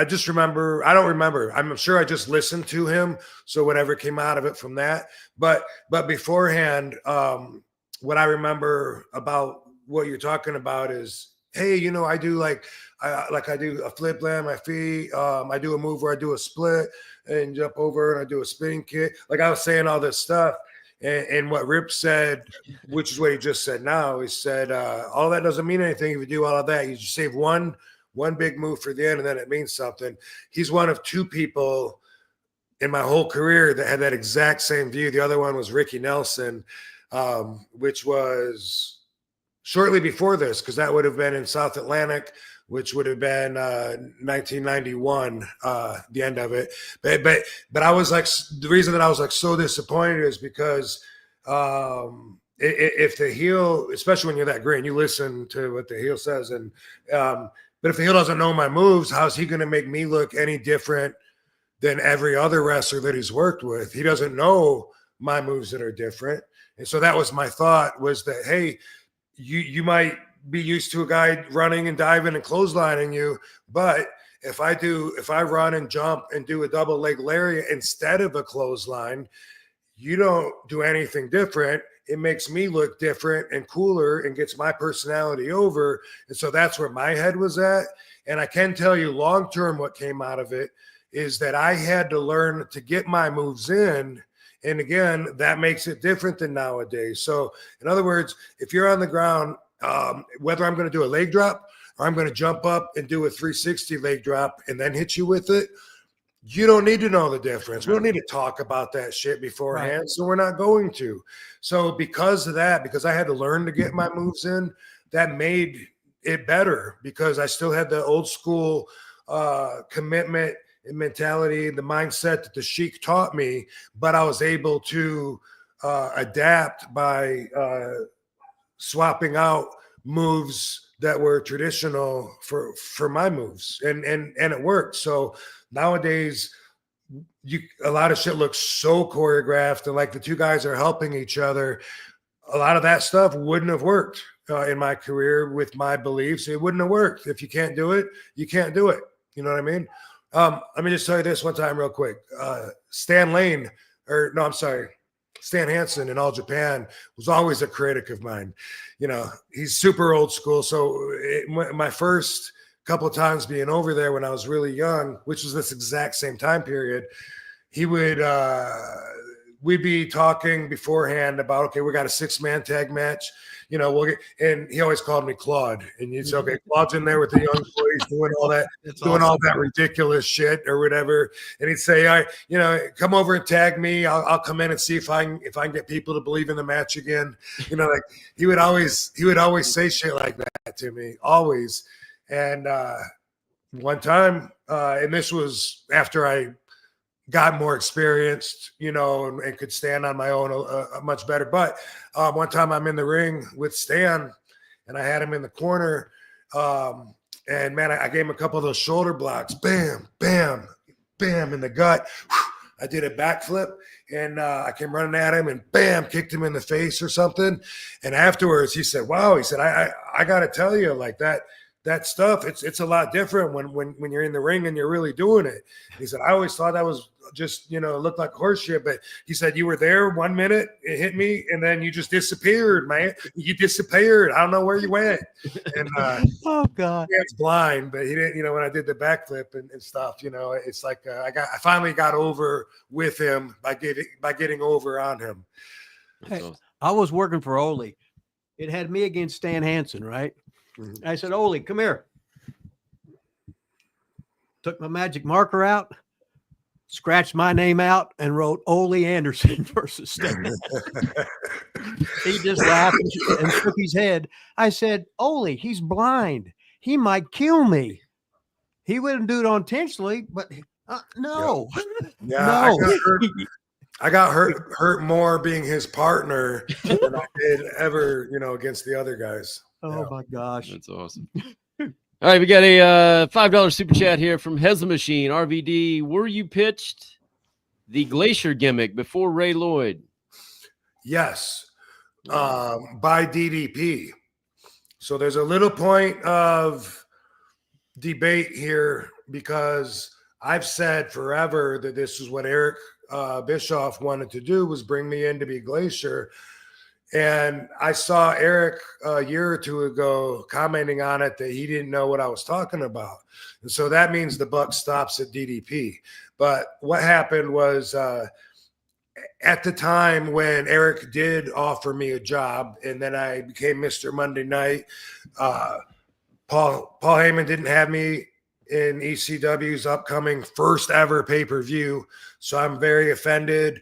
just remember, I don't remember. I'm sure I just listened to him. So whatever came out of it from that. But beforehand, what I remember about what you're talking about is, hey, you know, I do I do a flip land my feet. I do a move where I do a split and jump over, and I do a spinning kick. Like I was saying all this stuff, and what Rip said, which is what he just said now, he said, all that doesn't mean anything if you do all of that. You just save one big move for the end, and then it means something. He's one of 2 people in my whole career that had that exact same view. The other one was Ricky Nelson, which was shortly before this, because that would have been in South Atlantic, which would have been 1991, the end of it. But I was like, the reason that I was like so disappointed is because if the heel, especially when you're that green, you listen to what the heel says, and but if the heel doesn't know my moves, how's he going to make me look any different than every other wrestler that he's worked with? He doesn't know my moves that are different, and so that was my thought, was that, hey, you might be used to a guy running and diving and clotheslining you, but if I run and jump and do a double leg lariat instead of a clothesline, you don't do anything different, it makes me look different and cooler and gets my personality over. And so that's where my head was at. And I can tell you long term what came out of it is that I had to learn to get my moves in. And again, that makes it different than nowadays. So in other words, if you're on the ground, whether I'm going to do a leg drop or I'm going to jump up and do a 360 leg drop and then hit you with it, you don't need to know the difference. We don't need to talk about that shit beforehand. Right. So we're not going to. So because of that, because I had to learn to get my moves in, that made it better because I still had the old school commitment and mentality, the mindset that the Sheik taught me, but I was able to adapt by swapping out moves that were traditional for my moves, and it worked. So nowadays, a lot of shit looks so choreographed, and like the two guys are helping each other. A lot of that stuff wouldn't have worked in my career with my beliefs. It wouldn't have worked. If you can't do it, you can't do it. You know what I mean? Let me just tell you this one time real quick. Stan Hansen in All Japan was always a critic of mine. You know, he's super old school. So my first couple of times being over there when I was really young, which was this exact same time period, he would we'd be talking beforehand about, okay, we got a 6-man tag match. You know, and he always called me Claude. And you'd say, okay, Claude's in there with the young boys doing all that, all that ridiculous shit or whatever. And he'd say, all right, you know, come over and tag me. I'll come in and see if I can get people to believe in the match again. You know, like he would always say shit like that to me, always. And one time, and this was after I got more experienced, you know, and could stand on my own much better. But one time I'm in the ring with Stan and I had him in the corner. And man, I gave him a couple of those shoulder blocks, bam, bam, bam in the gut. I did a backflip and I came running at him and bam, kicked him in the face or something. And afterwards he said, wow, he said, I got to tell you, like that stuff, it's a lot different when you're in the ring and you're really doing it. He said, I always thought that was just, you know, looked like horse shit. But he said, you were there 1 minute, it hit me, and then you just disappeared, man. You disappeared. I don't know where you went. And oh God, it's blind, but he didn't, you know, when I did the backflip and stuff, you know, it's like I finally got over with him by getting over on him. Hey, I was working for Ole. It had me against Stan Hansen, right? Mm-hmm. I said, Ole, come here. Took my magic marker out, scratched my name out, and wrote Ole Anderson versus Stan. He just laughed and shook his head. I said, Ole, he's blind. He might kill me. He wouldn't do it intentionally, but no. Yeah, no. I got hurt more being his partner than I did ever, you know, against the other guys. Oh my gosh. That's awesome. All right, we got a $5 super chat here from Hezza Machine. RVD, were you pitched the Glacier gimmick before Ray Lloyd? Yes, by DDP. So there's a little point of debate here because I've said forever that this is what Eric Bischoff wanted to do, was bring me in to be Glacier. And I saw Eric a year or two ago commenting on it that he didn't know what I was talking about. And so that means the buck stops at DDP. But what happened was at the time when Eric did offer me a job and then I became Mr. Monday Night, Paul Heyman didn't have me in ECW's upcoming first ever pay-per-view. So I'm very offended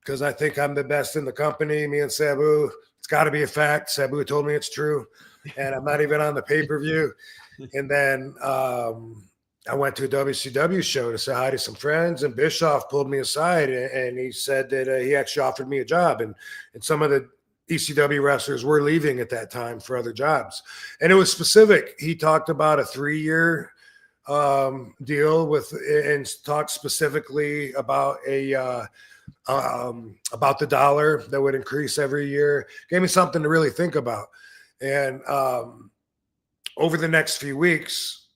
because I think I'm the best in the company, me and Sabu. It's got to be a fact. Sabu told me it's true. And I'm not even on the pay-per-view. And then I went to a WCW show to say hi to some friends, and Bischoff pulled me aside and he said that he actually offered me a job. And some of the ECW wrestlers were leaving at that time for other jobs. And it was specific. He talked about a 3-year deal with, and talked specifically about about the dollar that would increase every year. Gave me something to really think about. And over the next few weeks,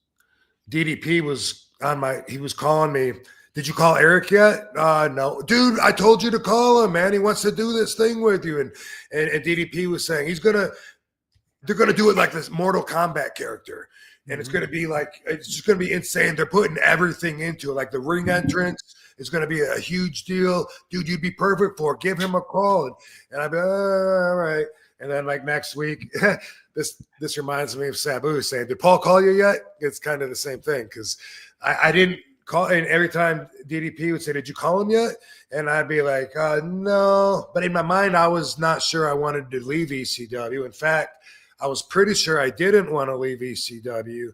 DDP was he was calling me Did you call Eric yet? No, dude, I told you to call him, man. He wants to do this thing with you. And DDP was saying they're gonna do it like this Mortal Kombat character. And it's gonna be like, it's just gonna be insane. They're putting everything into it. Like the ring entrance is gonna be a huge deal. Dude, you'd be perfect for it. Give him a call. And I'd be, all right. And then like next week, this reminds me of Sabu saying, did Paul call you yet? It's kind of the same thing because I didn't call, and every time DDP would say, did you call him yet? And I'd be like, no. But in my mind, I was not sure I wanted to leave ECW. In fact, I was pretty sure I didn't want to leave ECW,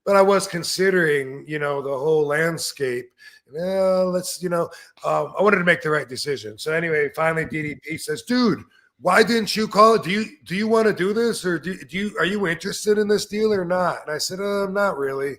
but I was considering, the whole landscape. Let's, I wanted to make the right decision. So anyway, finally DDP says, dude, why didn't you call it? Do you want to do this, or are you interested in this deal or not? And I said, not really.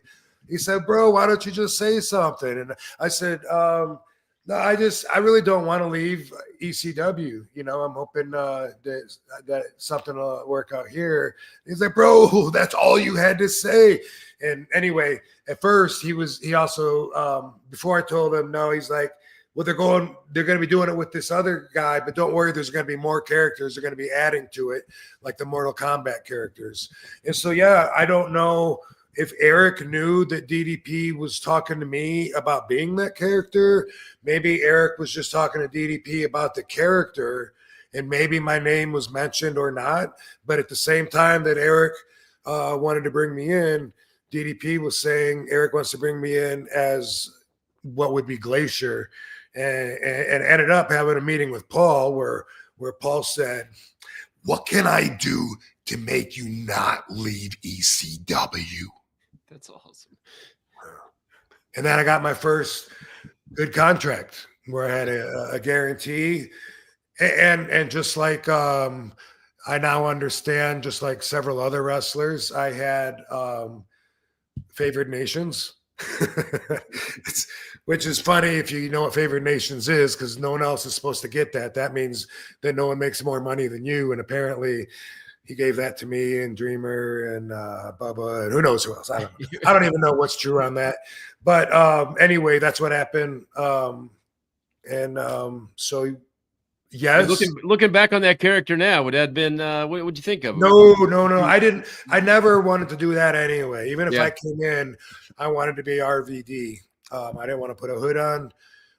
He said, bro, why don't you just say something? And I said, no, I really don't want to leave ECW. I'm hoping that something will work out here. He's like, bro, that's all you had to say. And anyway, at first he also, before I told him no, he's like, well, they're going to be doing it with this other guy, but don't worry, there's going to be more characters. They're going to be adding to it, like the Mortal Kombat characters. And so, yeah, I don't know if Eric knew that DDP was talking to me about being that character. Maybe Eric was just talking to DDP about the character, and maybe my name was mentioned or not. But at the same time that Eric wanted to bring me in, DDP was saying Eric wants to bring me in as what would be Glacier, and ended up having a meeting with Paul where Paul said, what can I do to make you not leave ECW? That's awesome. And then I got my first good contract where I had a guarantee. And just like I now understand, just like several other wrestlers, I had favored nations. Which is funny if you know what favored nations is, because no one else is supposed to get that. That means that no one makes more money than you. And apparently he gave that to me and Dreamer and Bubba and who knows who else. I don't even know what's true on that. But anyway, that's what happened. So yes. Looking back on that character now, would that have been what would you think of him? No. I never wanted to do that anyway. Even if I came in, I wanted to be RVD. I didn't want to put a hood on.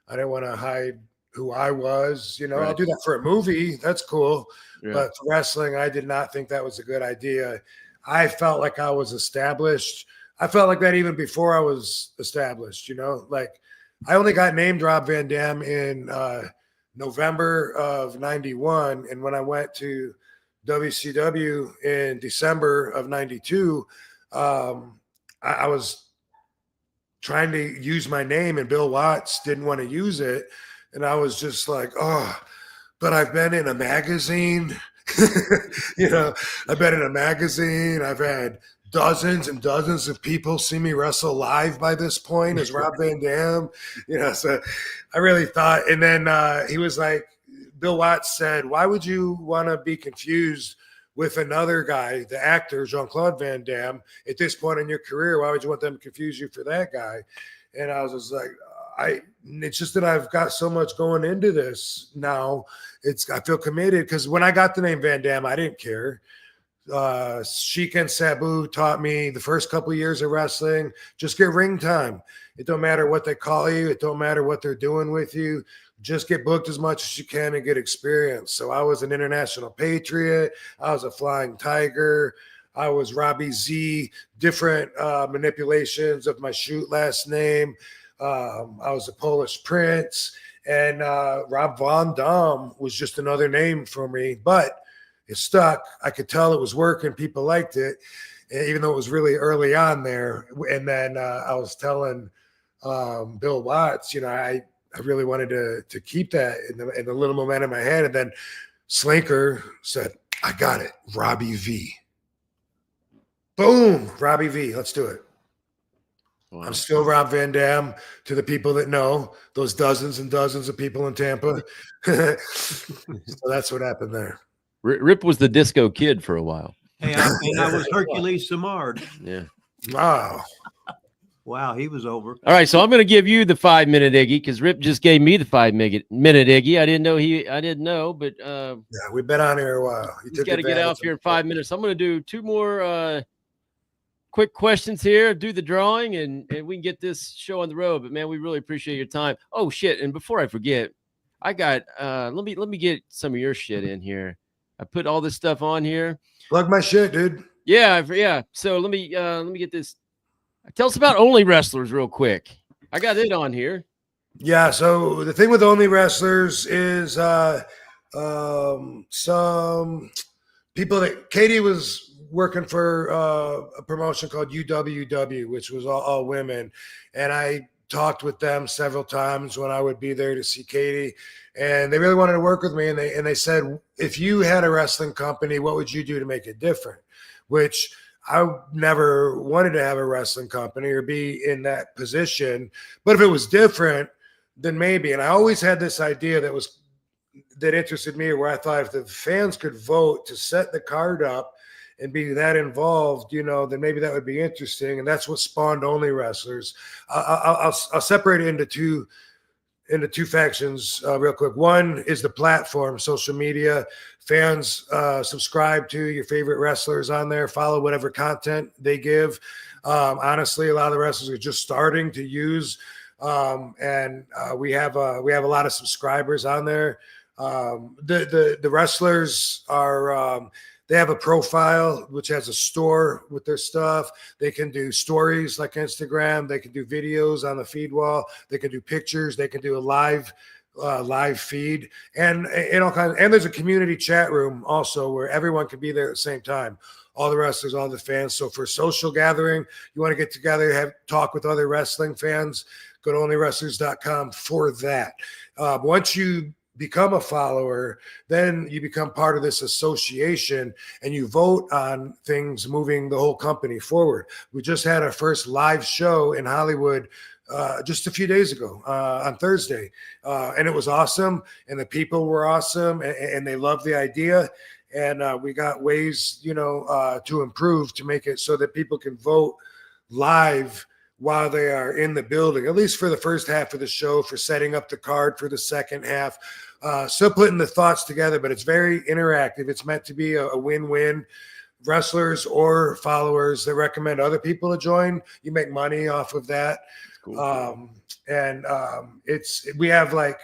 I didn't want to hide who I was. Right. I'll do that for a movie. That's cool. Yeah. But for wrestling, I did not think that was a good idea. I felt like I was established. I felt like that even before I was established, like I only got named Rob Van Dam in November of 91. And when I went to WCW in December of 92, I was trying to use my name and Bill Watts didn't want to use it. And I was just like, but I've been in a magazine, I've been in a magazine. I've had dozens and dozens of people see me wrestle live by this point as Rob Van Dam, so I really thought, and then he was like, Bill Watts said, why would you want to be confused with another guy, the actor, Jean-Claude Van Damme, at this point in your career? Why would you want them to confuse you for that guy? And I was just like, it's just that I've got so much going into this now. I feel committed because when I got the name Van Dam, I didn't care. Sheik and Sabu taught me the first couple of years of wrestling, just get ring time. It don't matter what they call you. It don't matter what they're doing with you. Just get booked as much as you can and get experience. So I was an international patriot. I was a flying tiger. I was Robbie Z, different manipulations of my shoot last name. I was a Polish prince. And Rob Van Dam was just another name for me. But it stuck. I could tell it was working. People liked it, even though it was really early on there. And then I was telling Bill Watts, I really wanted to keep that in the little momentum I had. And then Slinker said, I got it. Robbie V. Boom. Robbie V. Let's do it. Wow. I'm still Rob Van Dam to the people that know, those dozens and dozens of people in Tampa. So that's what happened there. Rip was the disco kid for a while. Hey, I was Hercules Samard. Yeah. Wow. Wow, he was over. All right, so I'm going to give you the 5-minute Iggy because Rip just gave me the 5-minute Iggy. I didn't know, but Yeah, we've been on here a while. he's got to get out here in 5 minutes. I'm going to do 2 more quick questions here, do the drawing, and we can get this show on the road. But man, we really appreciate your time. Oh shit! And before I forget, I got let me get some of your shit in here. I put all this stuff on here. Plug my shit, dude. Yeah. So let me get this. Tell us about Only Wrestlers real quick. I got it on here. Yeah. So the thing with Only Wrestlers is some people that Katie was working for a promotion called UWW, which was all women. And I talked with them several times when I would be there to see Katie, and they really wanted to work with me. And they said, if you had a wrestling company, what would you do to make it different? Which I never wanted to have a wrestling company or be in that position. But if it was different, then maybe. And I always had this idea that interested me, where I thought if the fans could vote to set the card up and be that involved, then maybe that would be interesting. And that's what spawned Only Wrestlers. I'll separate it into two factions real quick. One is the platform, social media. Fans subscribe to your favorite wrestlers on there, follow whatever content they give. Honestly, a lot of the wrestlers are just starting to use, and we have a lot of subscribers on there. The wrestlers are they have a profile which has a store with their stuff. They can do stories like Instagram. They can do videos on the feed wall. They can do pictures. They can do a live feed, and all kinds. And there's a community chat room also where everyone can be there at the same time. All the wrestlers, all the fans. So for social gathering, you want to get together, talk with other wrestling fans, go to onlywrestlers.com for that. Once you become a follower, then you become part of this association and you vote on things moving the whole company forward. We just had our first live show in Hollywood just a few days ago on Thursday, and it was awesome, and the people were awesome, and they loved the idea. And we got ways, to improve to make it so that people can vote live while they are in the building, at least for the first half of the show, for setting up the card for the second half. Still putting the thoughts together, but it's very interactive. It's meant to be a win-win. Wrestlers or followers that recommend other people to join, you make money off of that. Cool. We have like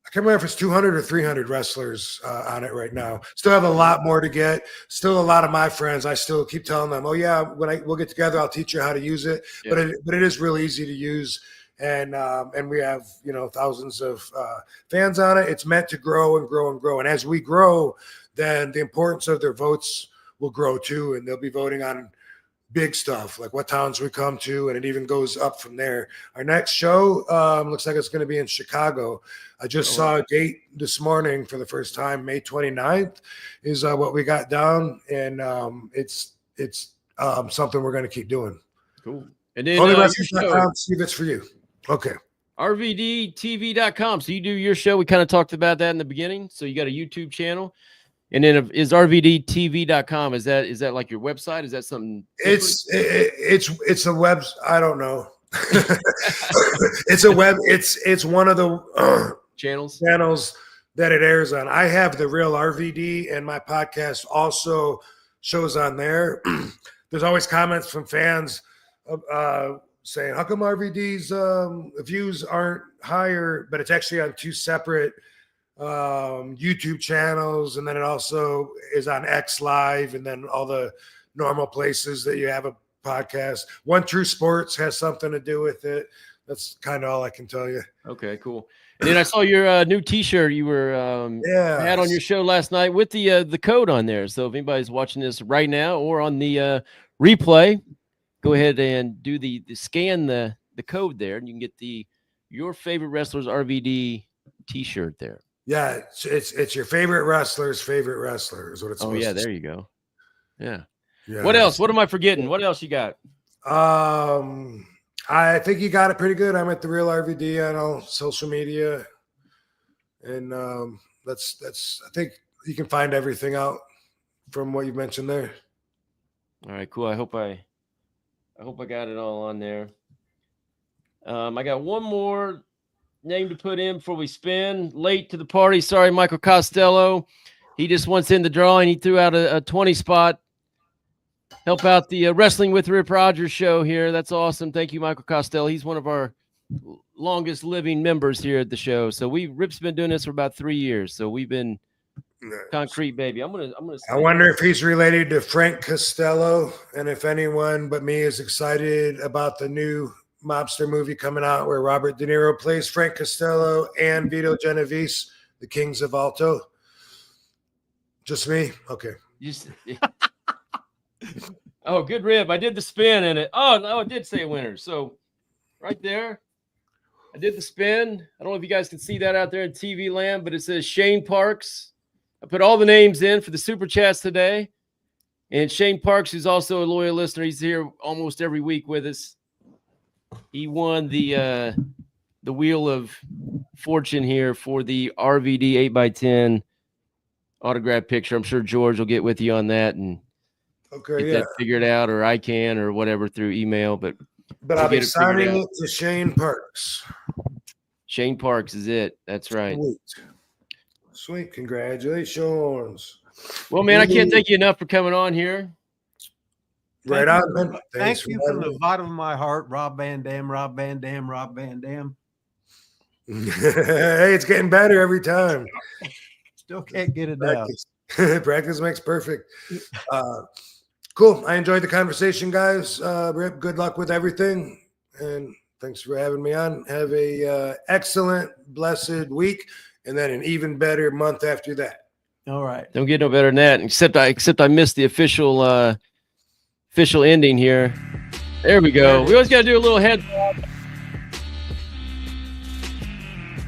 I can't remember if it's 200 or 300 wrestlers on it right now. Still have a lot more to get. Still a lot of my friends, I still keep telling them, oh yeah, we'll get together, I'll teach you how to use it. Yeah. But it is really easy to use. And we have, thousands of fans on it. It's meant to grow and grow and grow. And as we grow, then the importance of their votes will grow too. And they'll be voting on big stuff, like what towns we come to, and it even goes up from there. Our next show looks like it's going to be in Chicago. I just saw a date this morning for the first time. May 29th is what we got down, and it's something we're going to keep doing. Cool. And then see if it's for you. Okay. RVDTV.com. So you do your show. We kind of talked about that in the beginning. So you got a YouTube channel. And then is RVDTV.com, is that like your website? Is that something different? It's a web. I don't know. It's a web. It's one of the channels that it airs on. I have the Real RVD, and my podcast also shows on there. There's always comments from fans saying, how come RVD's views aren't higher? But it's actually on two separate YouTube channels, and then it also is on X Live, and then all the normal places that you have a podcast. One True Sports has something to do with it. That's kind of all I can tell you. Okay, cool. And then I saw your new T-shirt you were had on your show last night with the code on there. So if anybody's watching this right now or on the replay, go ahead and do the scan the code there, and you can get your favorite wrestlers RVD T-shirt there. Yeah, it's your favorite wrestler's favorite wrestler is what it's supposed to there you go. Yeah. What else? What am I forgetting? What else you got? I think you got it pretty good. I'm at the Real RVD on all social media, and that's I think you can find everything out from what you mentioned there. All right, cool. I hope I I hope I got it all on there. I got one more name to put in before we spin. Late to the party. Sorry, Michael Costello. He just wants in the drawing. He threw out a 20 spot. Help out the Wrestling with Rip Rogers show here. That's awesome. Thank you, Michael Costello. He's one of our longest living members here at the show. So Rip's been doing this for about 3 years. So we've been concrete, baby. I'm gonna. I wonder if he's related to Frank Costello, and if anyone but me is excited about the new mobster movie coming out where Robert De Niro plays Frank Costello and Vito Genovese, the Kings of Alto. Just me? Okay. Oh, good rib. I did the spin in it. Oh, no, it did say winner. So right there, I did the spin. I don't know if you guys can see that out there in TV land, but it says Shane Parks. I put all the names in for the Super Chats today. And Shane Parks, who's also a loyal listener, he's here almost every week with us. He won the Wheel of Fortune here for the RVD 8x10 autograph picture. I'm sure George will get with you on that and get that figured out, or I can, or whatever through email. But I'll be signing it to Shane Parks. Shane Parks is it. That's right. Sweet. Congratulations. Well, man, I can't thank you enough for coming on here. Right on, man. Thank you from the bottom of my heart, Rob Van Dam, Rob Van Dam, Rob Van Dam. Hey, it's getting better every time. Still can't get it out. Practice makes perfect. Cool. I enjoyed the conversation, guys. Rip, good luck with everything. And thanks for having me on. Have a excellent, blessed week, and then an even better month after that. All right. Don't get no better than that. Except I missed the official ending here. There we go. We always got to do a little head.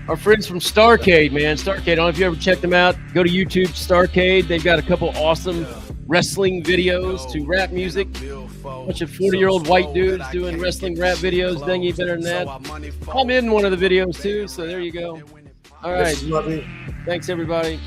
Our friends from Starcade, man. Starcade. I don't know if you ever checked them out. Go to YouTube, Starcade. They've got a couple awesome wrestling videos to rap music. A bunch of 40-year-old white dudes doing wrestling rap videos. Doesn't get better than that. I'm in one of the videos too, so there you go. All right. Thanks, everybody.